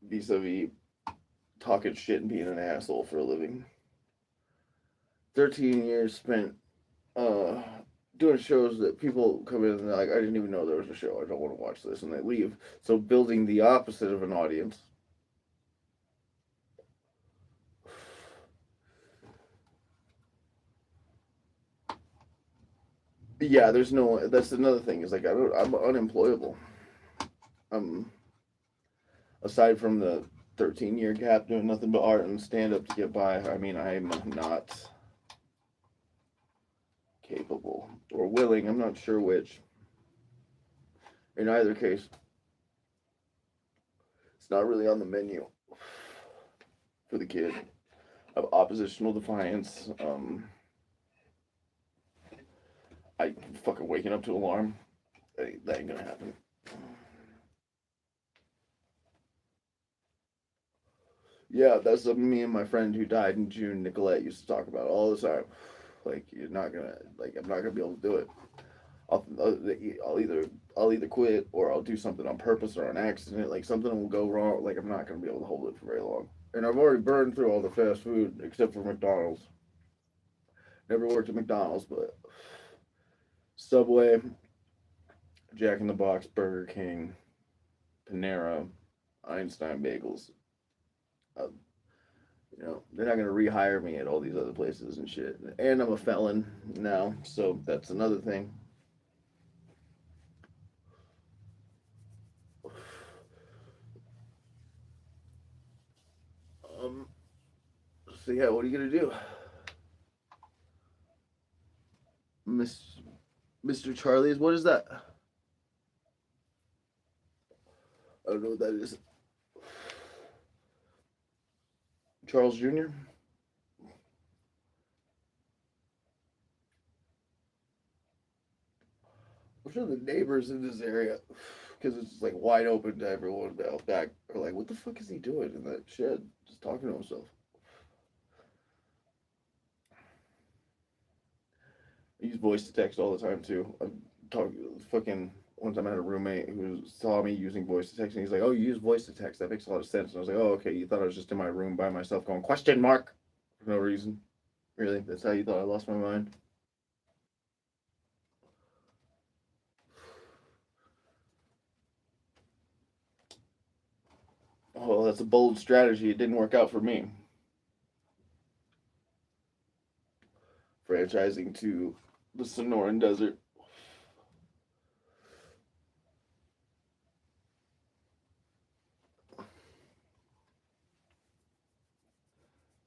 Vis-a-vis talking shit and being an asshole for a living. 13 years spent doing shows that people come in and they're like, I didn't even know there was a show. I don't want to watch this. And they leave. So building the opposite of an audience. Yeah, there's no. That's another thing. Is like I'm unemployable. Aside from the 13-year gap doing nothing but art and stand up to get by. I mean, I'm not capable or willing. I'm not sure which. In either case, it's not really on the menu for the kid. I have oppositional defiance. I fucking waking up to alarm. That ain't gonna happen. Yeah, that's me and my friend who died in June, Nicolette, used to talk about all the time. Like you're not gonna, like I'm not gonna be able to do it. I'll either quit or I'll do something on purpose or on accident. Like something will go wrong. Like I'm not gonna be able to hold it for very long. And I've already burned through all the fast food except for McDonald's. Never worked at McDonald's, but Subway, Jack in the Box, Burger King, Panera, Einstein Bagels. Uh, they're not gonna rehire me at all these other places and shit. And I'm a felon now, so that's another thing. Um. So yeah, what are you gonna do, Miss Mr. Charlie's? What is that? I don't know what that is. Charles Jr. I'm sure the neighbors in this area, because it's like wide open to everyone out back, are like, "What the fuck is he doing in that shed? Just talking to himself." I use voice to text all the time too. I'm talking fucking. One time I had a roommate who saw me using voice to text, and he's like, "Oh, you use voice to text? That makes a lot of sense." And I was like, "Oh, okay. You thought I was just in my room by myself going question mark for no reason? Really? That's how you thought I lost my mind?" Oh, that's a bold strategy. It didn't work out for me. Franchising to the Sonoran Desert.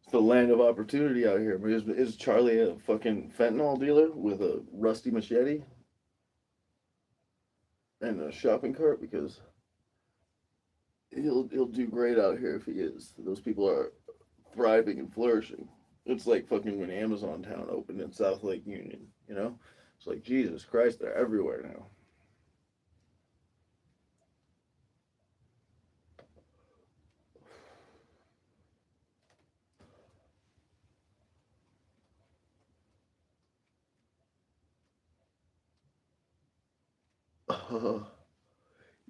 It's the land of opportunity out here. Is Charlie a fucking fentanyl dealer with a rusty machete and a shopping cart? Because he'll do great out here if he is. Those people are thriving and flourishing. It's like fucking when Amazon Town opened in South Lake Union. It's like Jesus Christ, they're everywhere now.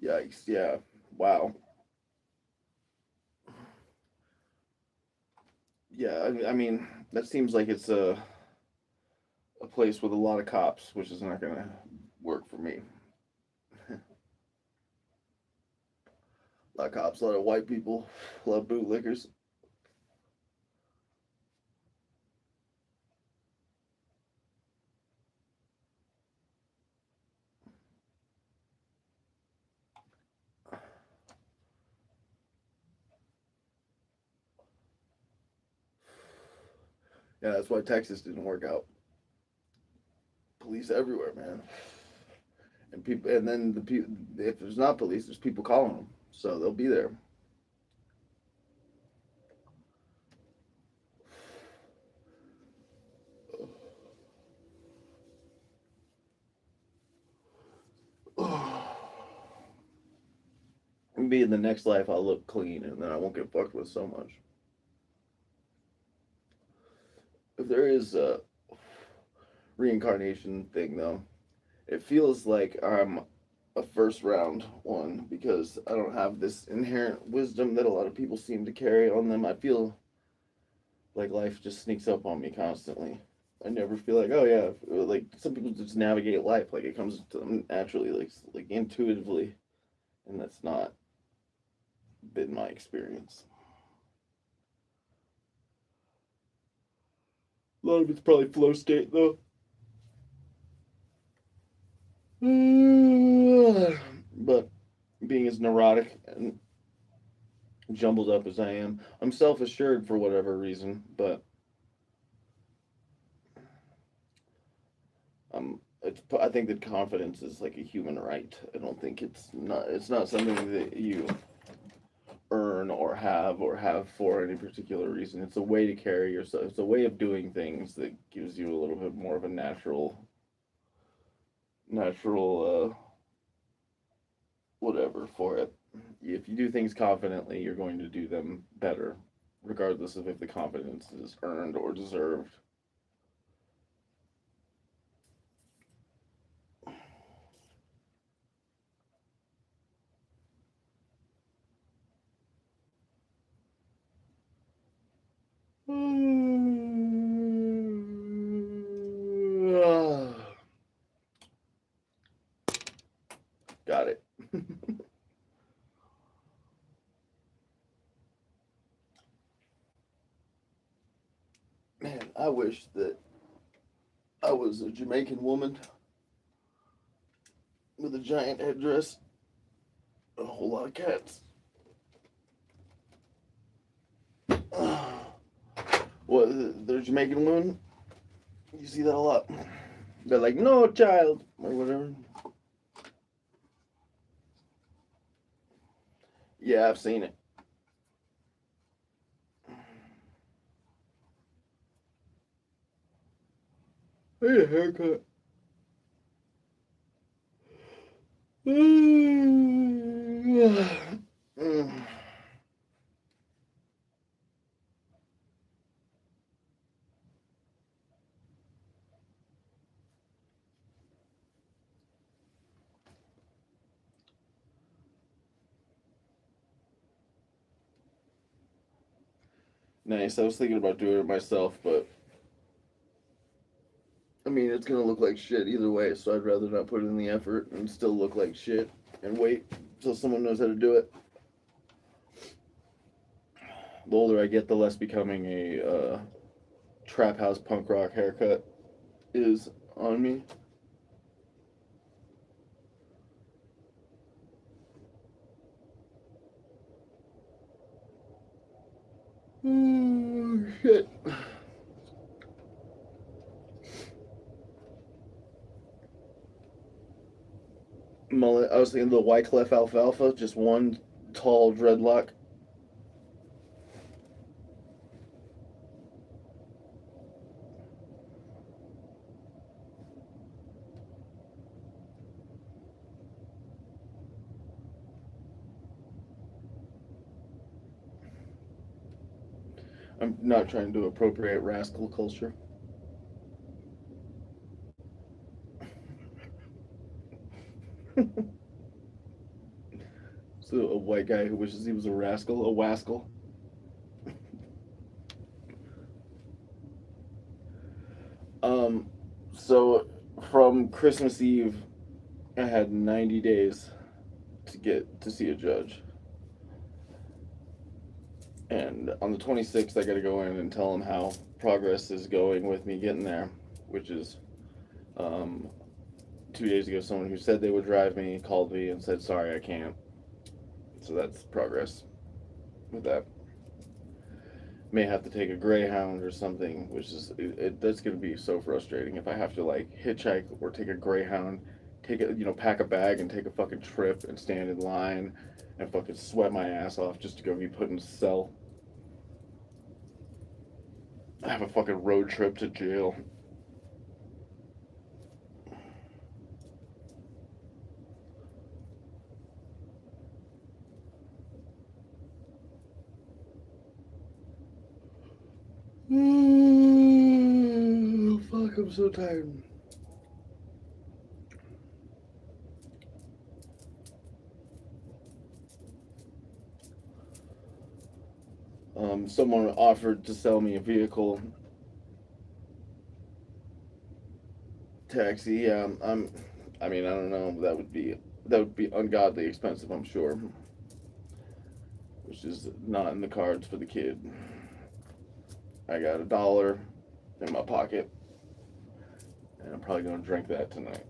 Yikes! Yeah. Wow. Yeah. I mean, That seems like it's a place with a lot of cops, which is not gonna work for me. A lot of cops, a lot of white people, a lot of bootlickers. Yeah, that's why Texas didn't work out. Police everywhere, man. And people, and then the people. If there's not police, there's people calling them, so they'll be there. Maybe in the next life I'll look clean, and then I won't get fucked with so much. If there is a reincarnation thing, though, it feels like I'm a first round one because I don't have this inherent wisdom that a lot of people seem to carry on them. I feel like life just sneaks up on me constantly. I never feel like, oh yeah, like some people just navigate life like it comes to them naturally, like intuitively, and that's not been my experience. A lot of it's probably flow state though. But being as neurotic and jumbled up as I am, I'm self assured for whatever reason, but I think that confidence is like a human right. I don't think it's not something that you earn or have for any particular reason. It's a way to carry yourself. It's a way of doing things that gives you a little bit more of a natural whatever for it. If you do things confidently, you're going to do them better, regardless of if the confidence is earned or deserved. Got it. Man, I wish that I was a Jamaican woman with a giant headdress, a whole lot of cats. What, they're Jamaican women? You see that a lot. They're like, no child, or whatever. Yeah, I've seen it. I need a haircut. Nice. I was thinking about doing it myself, but I mean, it's gonna look like shit either way, so I'd rather not put in the effort and still look like shit and wait till someone knows how to do it. The older I get, the less becoming a trap house punk rock haircut is on me. Oh, shit. Mullet. I was thinking the Wyclef alfalfa, just one tall dreadlock. I'm not trying to appropriate rascal culture. So a white guy who wishes he was a rascal, a wascal. So from Christmas Eve, I had 90 days to get to see a judge. And on the 26th, I got to go in and tell them how progress is going with me getting there, which is 2 days ago, someone who said they would drive me called me and said, sorry, I can't. So that's progress with that. May have to take a Greyhound or something, which is, that's going to be so frustrating if I have to like hitchhike or take a Greyhound, take a, pack a bag and take a fucking trip and stand in line and fucking sweat my ass off just to go be put in a cell. I have a fucking road trip to jail. Fuck, I'm so tired. Someone offered to sell me a vehicle taxi. Yeah, I mean, I don't know. That would be ungodly expensive, I'm sure. Which is not in the cards for the kid. I got $1 in my pocket, and I'm probably gonna drink that tonight.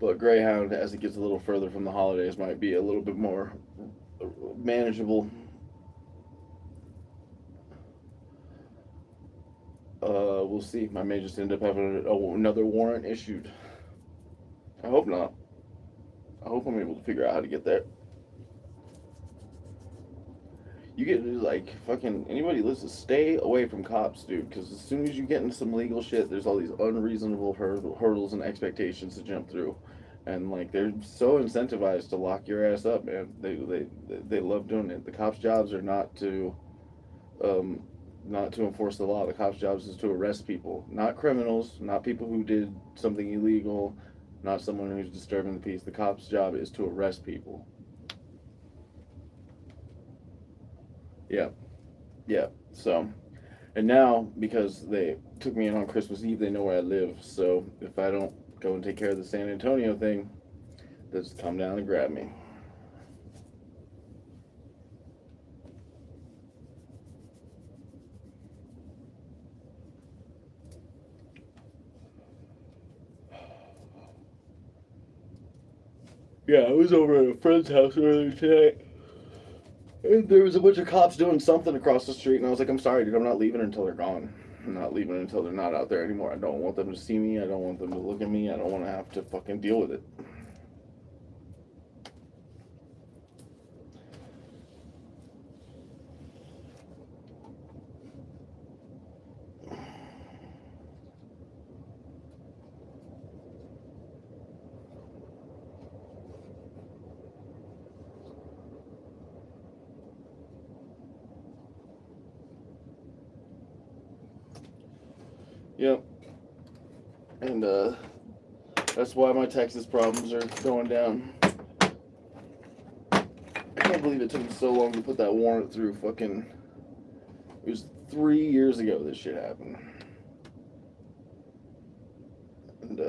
But Greyhound, as it gets a little further from the holidays, might be a little bit more manageable. We'll see. I may just end up having another warrant issued. I hope not. I hope I'm able to figure out how to get there. You get like fucking anybody listens, stay away from cops, dude. Because as soon as you get into some legal shit, there's all these unreasonable hurdles and expectations to jump through, and like they're so incentivized to lock your ass up, man. They love doing it. The cops' jobs are not to enforce the law. The cops' jobs is to arrest people, not criminals, not people who did something illegal, not someone who's disturbing the peace. The cops' job is to arrest people. Yeah. Yeah. So, and now because they took me in on Christmas Eve, they know where I live. So if I don't go and take care of the San Antonio thing, they'll just come down and grab me. Yeah, I was over at a friend's house earlier today. And there was a bunch of cops doing something across the street, and I was like, I'm sorry, dude, I'm not leaving until they're gone. I'm not leaving until they're not out there anymore. I don't want them to see me. I don't want them to look at me. I don't want to have to fucking deal with it. Yep. And that's why my Texas problems are going down. I can't believe it took me so long to put that warrant through. Fucking, it was 3 years ago this shit happened. And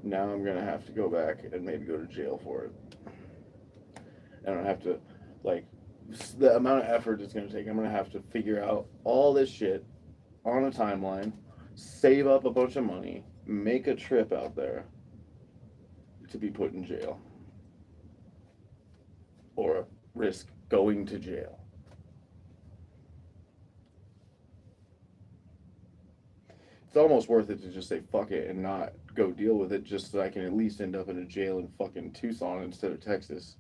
now I'm gonna have to go back and maybe go to jail for it. I don't have to, like, the amount of effort it's gonna take. I'm gonna have to figure out all this shit on a timeline, save up a bunch of money, make a trip out there to be put in jail. Or risk going to jail. It's almost worth it to just say fuck it and not go deal with it, just so I can at least end up in a jail in fucking Tucson instead of Texas.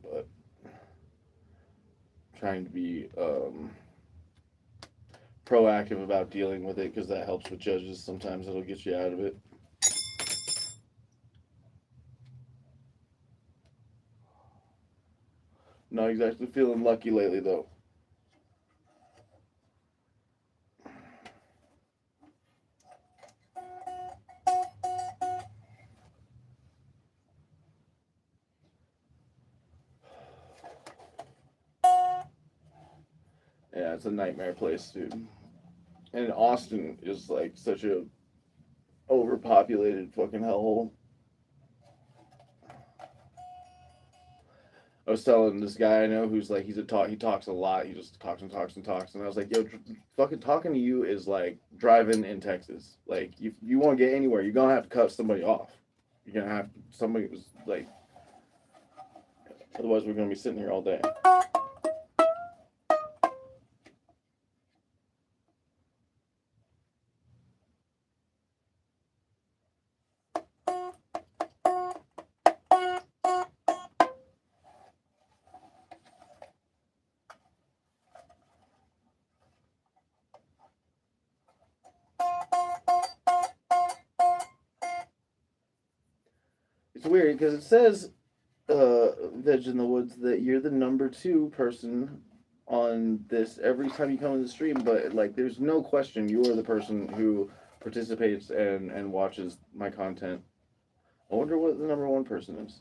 But trying to be proactive about dealing with it, because that helps with judges. Sometimes it'll get you out of it. Not exactly feeling lucky lately, though. it's a nightmare place, dude. And Austin is like such a overpopulated fucking hellhole. I was telling this guy I know who's like he talks a lot. He just talks and talks and talks. And I was like, yo, fucking talking to you is like driving in Texas. Like, if you want to get anywhere, you're gonna have to cut somebody off. You're gonna have somebody was like, otherwise we're gonna be sitting here all day. It's weird because it says, Veg in the Woods, that you're the number 2 person on this every time you come in the stream, but like, there's no question you are the person who participates and watches my content. I wonder what the number 1 person is.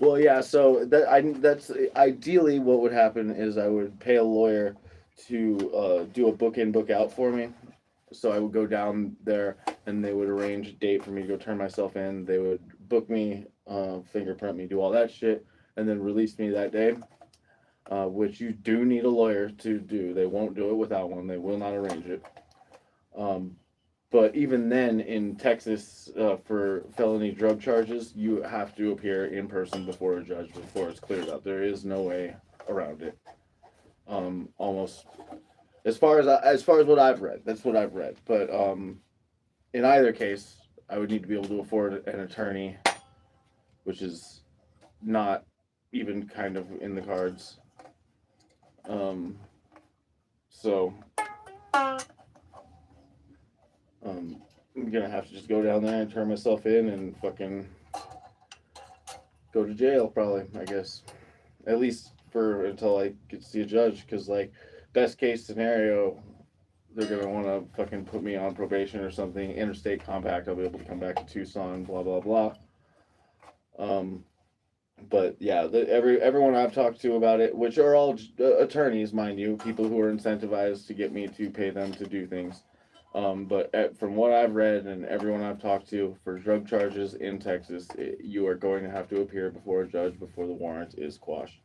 Well, yeah. So that's ideally what would happen is I would pay a lawyer to do a book in, book out for me. So I would go down there and they would arrange a date for me to go turn myself in. They would book me, fingerprint me, do all that shit, and then release me that day. Which you do need a lawyer to do. They won't do it without one. They will not arrange it. But even then, in Texas, for felony drug charges, you have to appear in person before a judge before it's cleared up. There is no way around it. Almost, as far as what I've read, that's what I've read. But in either case, I would need to be able to afford an attorney, which is not even kind of in the cards. So I'm gonna have to just go down there and turn myself in and fucking go to jail, probably, I guess. At least for until I get to see a judge, because, like, best case scenario, they're gonna want to fucking put me on probation or something. Interstate compact, I'll be able to come back to Tucson, blah blah blah. But yeah, everyone I've talked to about it, which are all attorneys, mind you, people who are incentivized to get me to pay them to do things. But from what I've read and everyone I've talked to, for drug charges in Texas, you are going to have to appear before a judge before the warrant is quashed.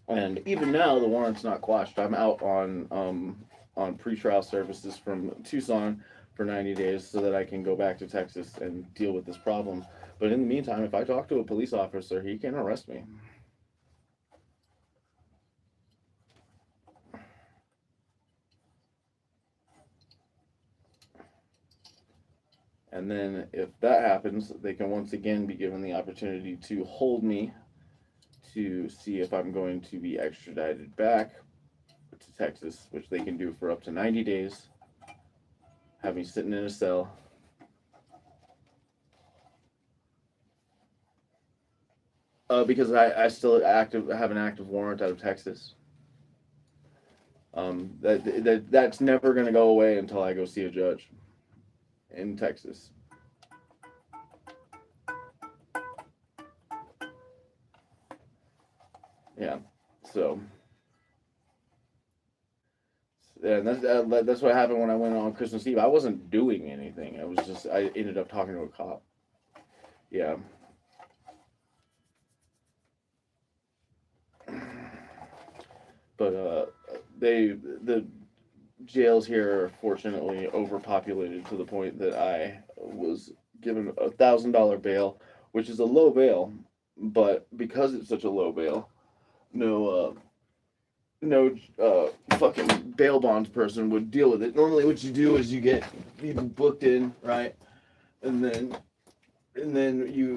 And even now, the warrant's not quashed. I'm out on pretrial services from Tucson for 90 days so that I can go back to Texas and deal with this problem. But in the meantime, if I talk to a police officer, he can arrest me. And then if that happens, they can once again be given the opportunity to hold me to see if I'm going to be extradited back to Texas, which they can do for up to 90 days. Have me sitting in a cell. Because I still have an active warrant out of Texas. That's never going to go away until I go see a judge in Texas. Yeah, so yeah, that's what happened when I went on Christmas Eve. I wasn't doing anything. I ended up talking to a cop. Yeah. But the jails here are fortunately overpopulated to the point that I was given $1,000 bail, which is a low bail, but because it's such a low bail, no fucking bail bonds person would deal with it. Normally, what you do is you get people booked in, right, and then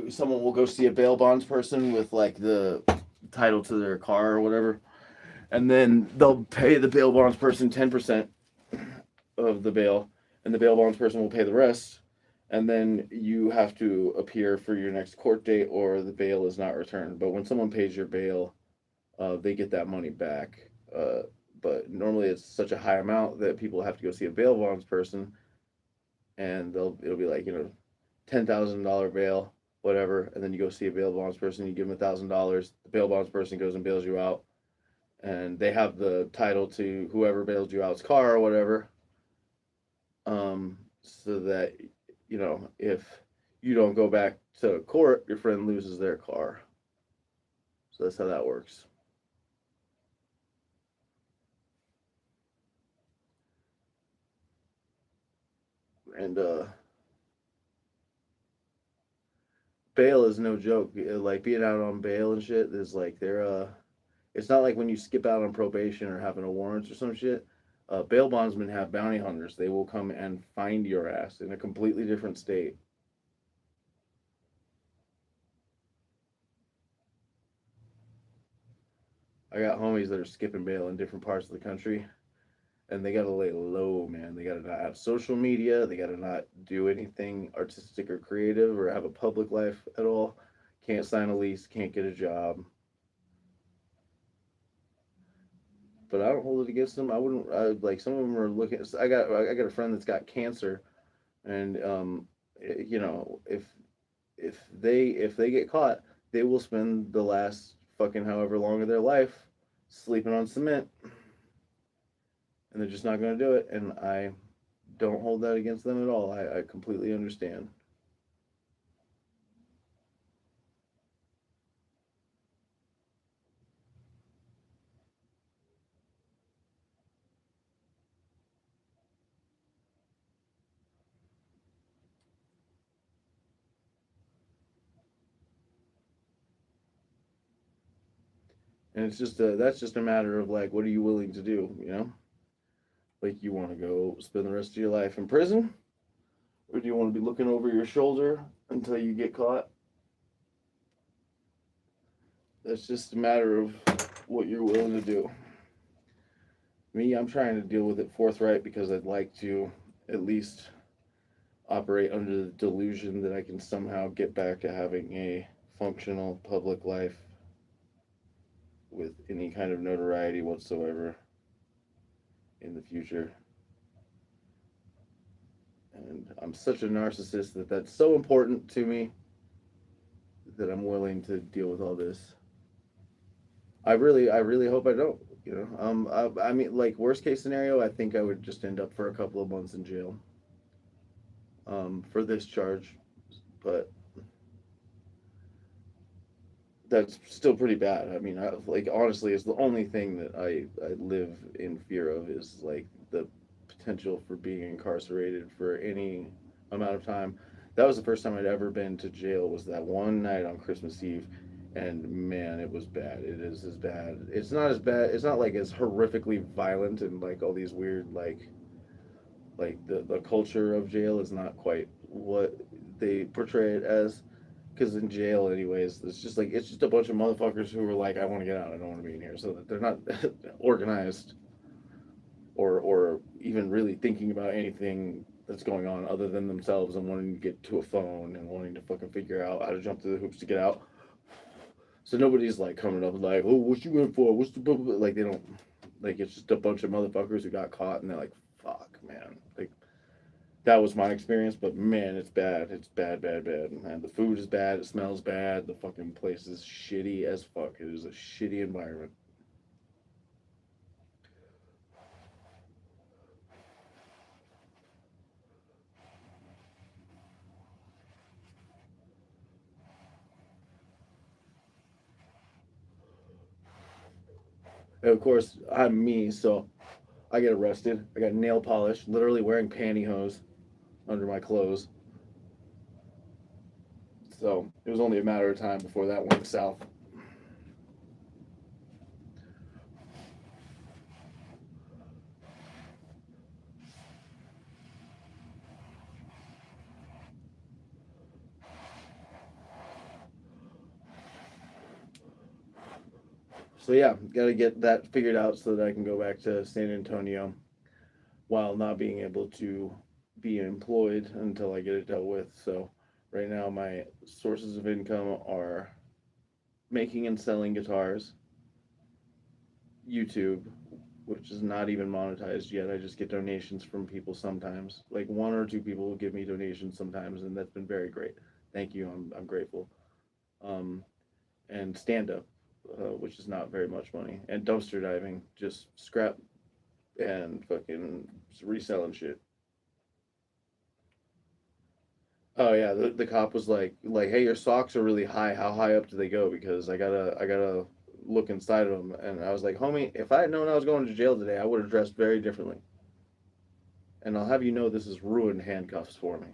someone will go see a bail bonds person with like the title to their car or whatever. And then they'll pay the bail bonds person 10% of the bail, and the bail bonds person will pay the rest. And then you have to appear for your next court date, or the bail is not returned. But when someone pays your bail, they get that money back. But normally it's such a high amount that people have to go see a bail bonds person, and it'll be like $10,000 bail, whatever, and then you go see a bail bonds person, you give them $1,000, the bail bonds person goes and bails you out, and they have the title to whoever bailed you out's car or whatever, so that if you don't go back to court, your friend loses their car. So that's how that works. And bail is no joke. Like being out on bail and shit is like they're it's not like when you skip out on probation or having a warrant or some shit. Bail bondsmen have bounty hunters. They will come and find your ass in a completely different state. I got homies that are skipping bail in different parts of the country, and they gotta lay low, man. They gotta not have social media. They gotta not do anything artistic or creative or have a public life at all. Can't sign a lease. Can't get a job. But I don't hold it against them. I wouldn't. Like some of them are looking. I got a friend that's got cancer, and if they get caught, they will spend the last fucking however long of their life sleeping on cement, and they're just not going to do it. And I don't hold that against them at all. I completely understand. And it's just that's just a matter of like, what are you willing to do? Like you want to go spend the rest of your life in prison, or do you want to be looking over your shoulder until you get caught? That's just a matter of what you're willing to do. Me, I'm trying to deal with it forthright because I'd like to at least operate under the delusion that I can somehow get back to having a functional public life with any kind of notoriety whatsoever in the future. And I'm such a narcissist that that's so important to me that I'm willing to deal with all this. I really hope I don't. I mean, like worst case scenario, I think I would just end up for a couple of months in jail, for this charge, but that's still pretty bad. I mean, like honestly, it's the only thing that I live in fear of is like the potential for being incarcerated for any amount of time. That was the first time I'd ever been to jail. Was that one night on Christmas Eve, and man, it was bad. It is as bad. It's not as bad. It's not like as horrifically violent and like all these weird like the culture of jail is not quite what they portray it as, because in jail anyways it's just a bunch of motherfuckers who are like, I want to get out, I don't want to be in here, so that they're not organized or even really thinking about anything that's going on other than themselves and wanting to get to a phone and wanting to fucking figure out how to jump through the hoops to get out. So nobody's like coming up like, oh, what you in for, what's the blah, blah, blah. Like they don't, like it's just a bunch of motherfuckers who got caught and they're like, fuck man, like that was my experience, but man, it's bad. It's bad, bad, bad. Man, the food is bad. It smells bad. The fucking place is shitty as fuck. It is a shitty environment. And of course, I'm me, so I get arrested. I got nail polish, literally wearing pantyhose under my clothes. So it was only a matter of time before that went south. So yeah, got to get that figured out so that I can go back to San Antonio while not being able to be employed until I get it dealt with. So right now my sources of income are making and selling guitars, YouTube, which is not even monetized yet. I just get donations from people sometimes. Like one or two people will give me donations sometimes, and that's been very great. Thank you. I'm grateful. Um, and stand up, which is not very much money, and dumpster diving, just scrap and fucking reselling shit. Oh yeah, the cop was like, hey, your socks are really high. How high up do they go? Because I gotta look inside of them. And I was like, homie, if I had known I was going to jail today, I would have dressed very differently. And I'll have you know this has ruined handcuffs for me.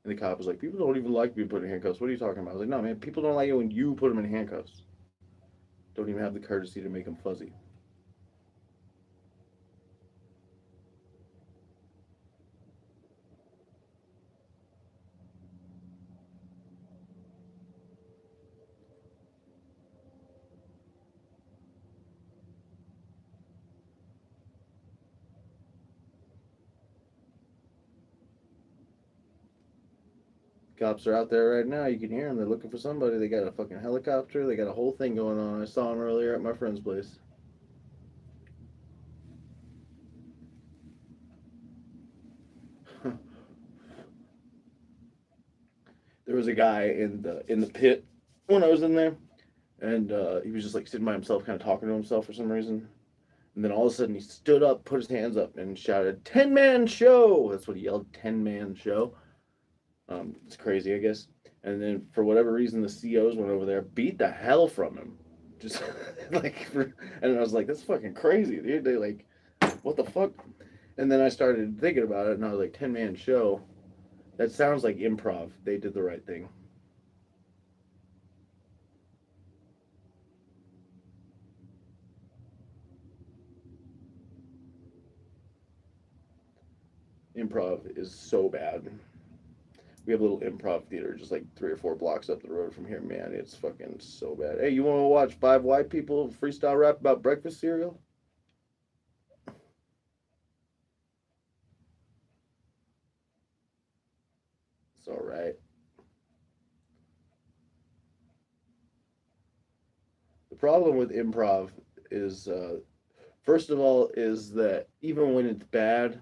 And the cop was like, people don't even like being put in handcuffs. What are you talking about? I was like, no, man, people don't like it when you put them in handcuffs. Don't even have the courtesy to make them fuzzy. Cops are out there right now. You can hear them. They're looking for somebody. They got a fucking helicopter. They got a whole thing going on. I saw them earlier at my friend's place. There was a guy in the pit when I was in there, and he was just like sitting by himself, kind of talking to himself for some reason. And then all of a sudden, he stood up, put his hands up, and shouted, "10-man show!" That's what he yelled, "10-man show." It's crazy, I guess. And then for whatever reason, the COs went over there, beat the hell from him, just and I was like, "That's fucking crazy, dude." They like, what the fuck? And then I started thinking about it, and I was like, "10-man show." That sounds like improv. They did the right thing. Improv is so bad. We have a little improv theater just like 3 or 4 blocks up the road from here. Man, it's fucking so bad. Hey, you want to watch 5 white people freestyle rap about breakfast cereal? It's all right. The problem with improv is, first of all, is that even when it's bad,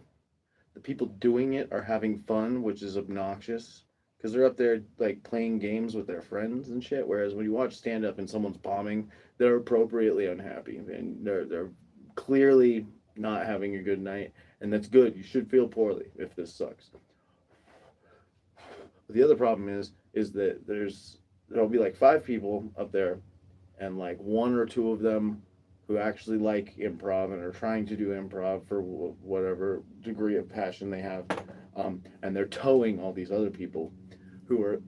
the people doing it are having fun, which is obnoxious because they're up there like playing games with their friends and shit. Whereas when you watch stand up and someone's bombing, they're appropriately unhappy and they're clearly not having a good night, and that's good. You should feel poorly if this sucks. But the other problem is that there'll be like 5 people up there, and like 1 or 2 of them who actually like improv and are trying to do improv for whatever degree of passion they have, and they're towing all these other people who are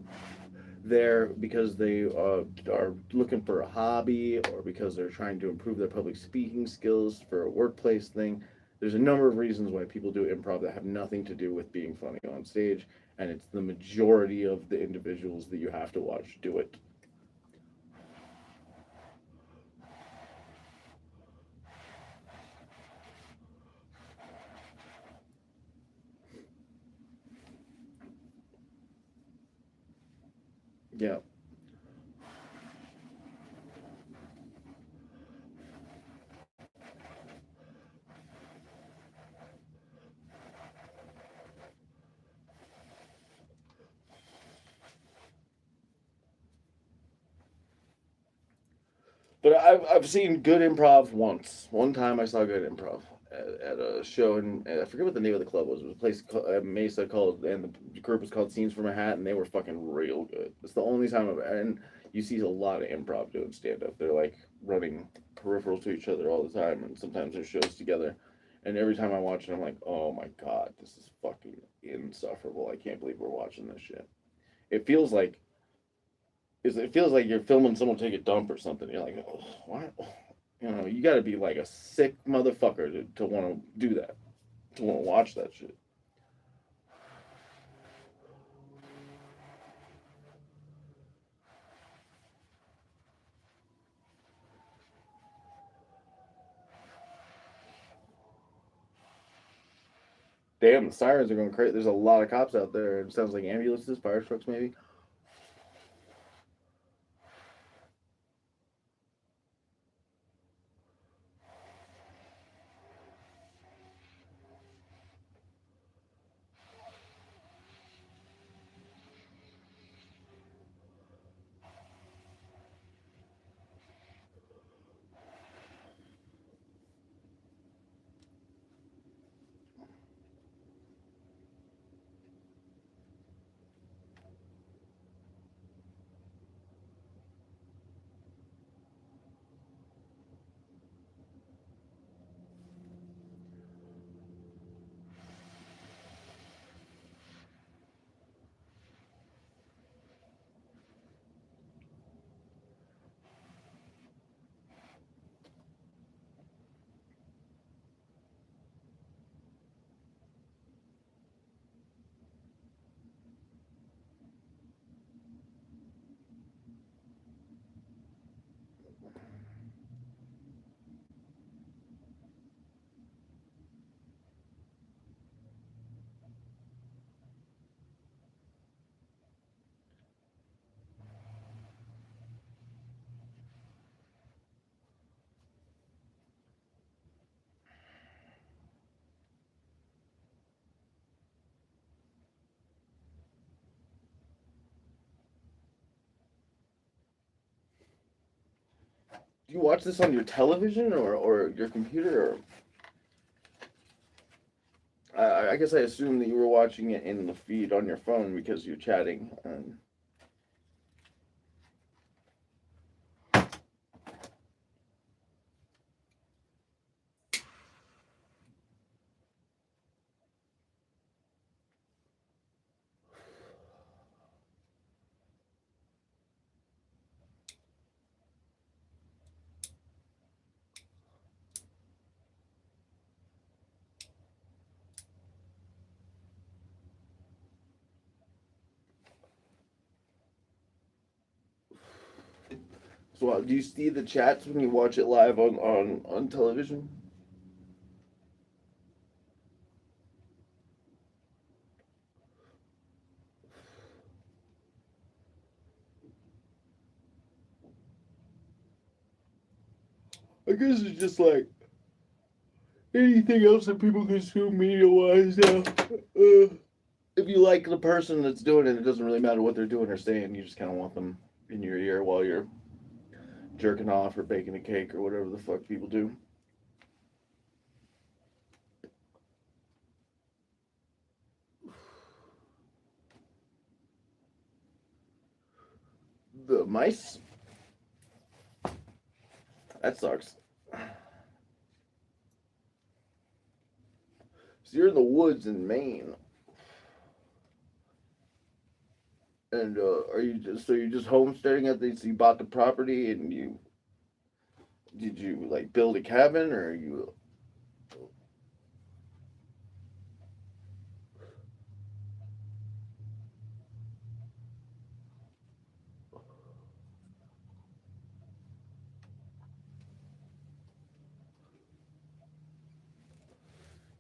there because they are looking for a hobby or because they're trying to improve their public speaking skills for a workplace thing. There's a number of reasons why people do improv that have nothing to do with being funny on stage, and it's the majority of the individuals that you have to watch do it. Yeah. But I've seen good improv once. One time I saw good improv at a show, and I forget what the name of the club was. It was a place at Mesa called, and the group was called Scenes from a Hat, and they were fucking real good. It's the only time and you see a lot of improv doing stand up. They're like running peripherals to each other all the time, and sometimes there's shows together. And every time I watch it, I'm like, oh my god, this is fucking insufferable. I can't believe we're watching this shit. It feels like it feels like you're filming someone take a dump or something. You're like, oh, why? You got to be like a sick motherfucker to want to do that, to want to watch that shit. Damn, the sirens are going crazy. There's a lot of cops out there. It sounds like ambulances, fire trucks, maybe. Do you watch this on your television or your computer? Or I guess I assume that you were watching it in the feed on your phone because you're chatting. So do you see the chats when you watch it live on television? I guess it's just like anything else that people consume media wise now. If you like the person that's doing it, it doesn't really matter what they're doing or saying. You just kind of want them in your ear while you're jerking off or baking a cake or whatever the fuck people do. The mice? That sucks. So you're in the woods in Maine. And are you just so you're just homesteading at these? So you bought the property and you did you like build a cabin or you?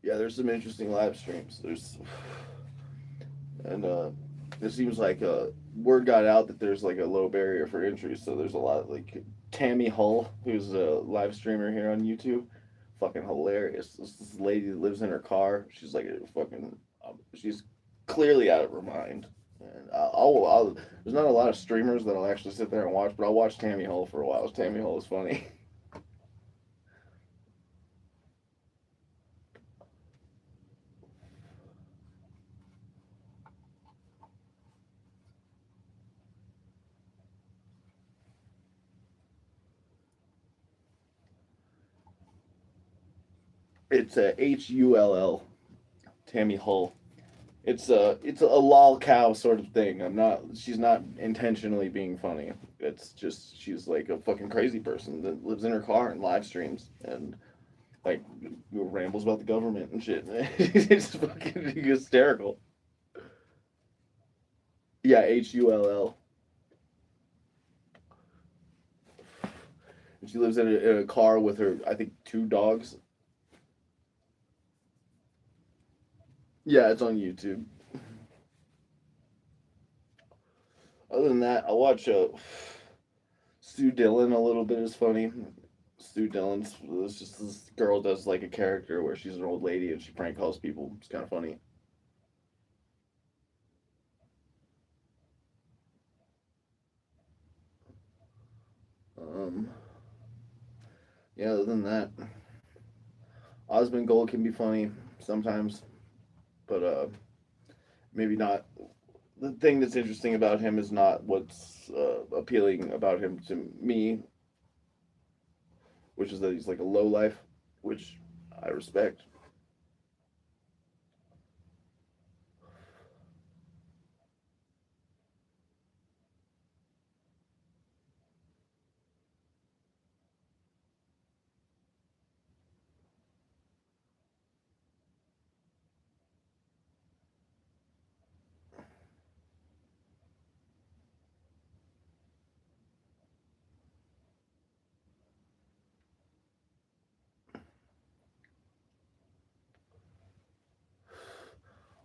Yeah, there's some interesting live streams. And it seems like word got out that there's like a low barrier for entry, so there's a lot of like Tammy Hull, who's a live streamer here on YouTube, fucking hilarious. This lady that lives in her car. She's like a fucking, she's clearly out of her mind. And there's not a lot of streamers that I'll actually sit there and watch, but I'll watch Tammy Hull for a while. Tammy Hull is funny. It's Hull, Tammy Hull. It's a lol cow sort of thing. She's not intentionally being funny. It's just she's like a fucking crazy person that lives in her car and live streams and like rambles about the government and shit. It's fucking hysterical. Yeah, Hull. She lives in a car with her, I think, two dogs. Yeah, it's on YouTube. Other than that, I watch Stu Dillon a little bit is funny. Stu Dillon's it's just this girl does like a character where she's an old lady and she prank calls people. It's kind of funny. Um, yeah, other than that, Osmond Gold can be funny sometimes, but maybe not. The thing that's interesting about him is not what's appealing about him to me, which is that he's like a low life, which I respect.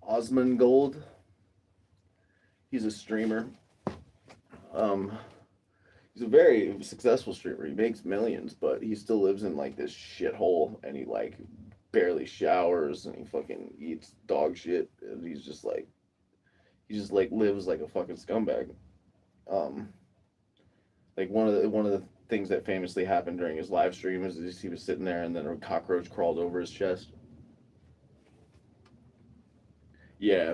Osmond Gold, he's a streamer. Um, he's a very successful streamer. He makes millions, but he still lives in like this shithole, and he like barely showers, and he fucking eats dog shit, and he just like lives like a fucking scumbag. Um, like one of the things that famously happened during his live stream is he was sitting there and then a cockroach crawled over his chest. Yeah.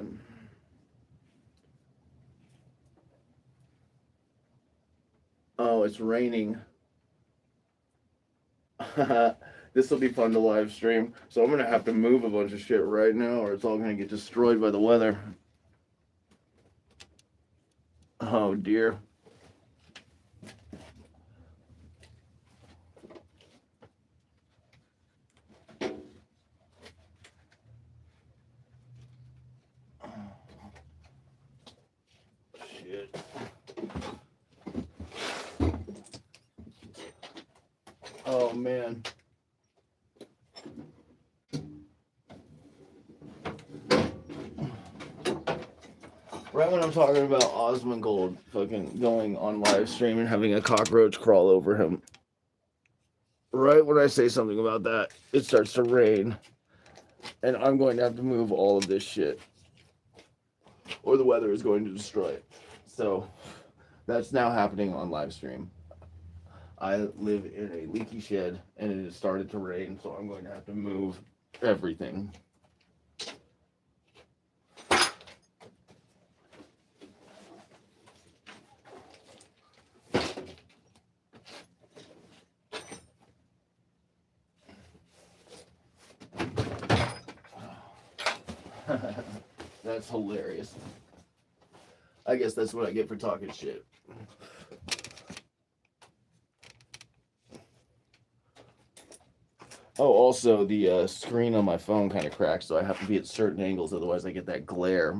Oh, it's raining. This will be fun to live stream. So I'm going to have to move a bunch of shit right now or it's all going to get destroyed by the weather. Oh, dear. Shit. Oh, man. Right when I'm talking about Osmongold fucking going on live stream and having a cockroach crawl over him. Right when I say something about that, it starts to rain. And I'm going to have to move all of this shit. Or the weather is going to destroy it. So, that's now happening on live stream. I live in a leaky shed and it has started to rain, so I'm going to have to move everything. That's hilarious. I guess that's what I get for talking shit. Oh, also, the screen on my phone kind of cracks, so I have to be at certain angles, otherwise I get that glare.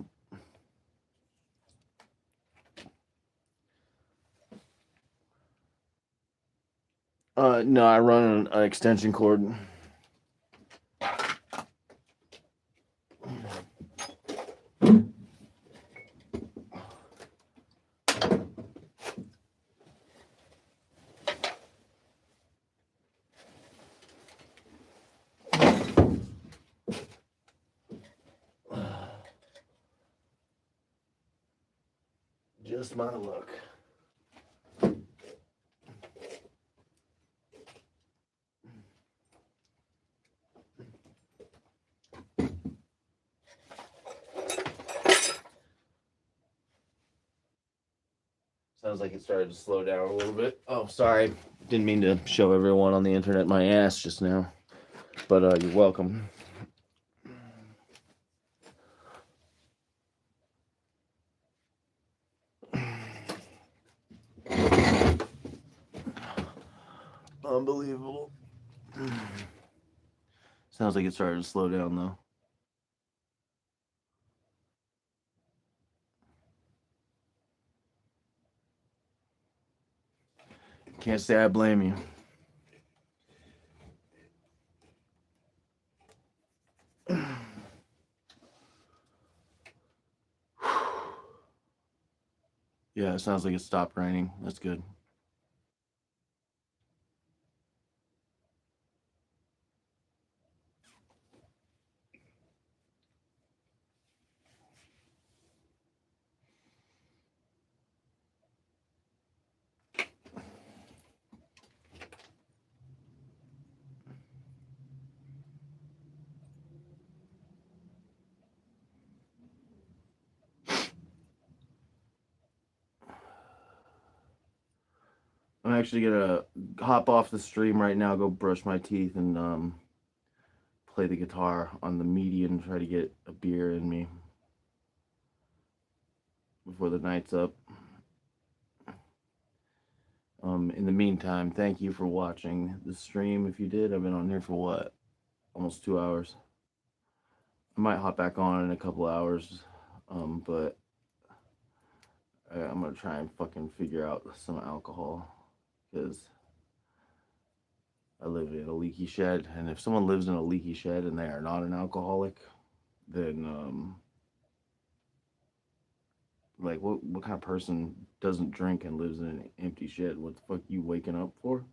No, I run an extension cord. Just my luck. Sounds like it started to slow down a little bit. Oh, sorry. Didn't mean to show everyone on the internet my ass just now. But you're welcome. Unbelievable. Sounds like it started to slow down, though. Can't say I blame you. Yeah, it sounds like it stopped raining. That's good. I'm actually gonna hop off the stream right now, go brush my teeth, and play the guitar on the median, try to get a beer in me before the night's up. In the meantime, thank you for watching the stream. If you did, I've been on here for what? Almost 2 hours. I might hop back on in a couple hours, but I'm gonna try and fucking figure out some alcohol, because I live in a leaky shed, and if someone lives in a leaky shed and they are not an alcoholic, then like what kind of person doesn't drink and lives in an empty shed? What the fuck you waking up for?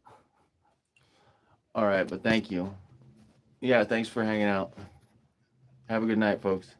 All right, but thank you. Yeah, thanks for hanging out. Have a good night, folks.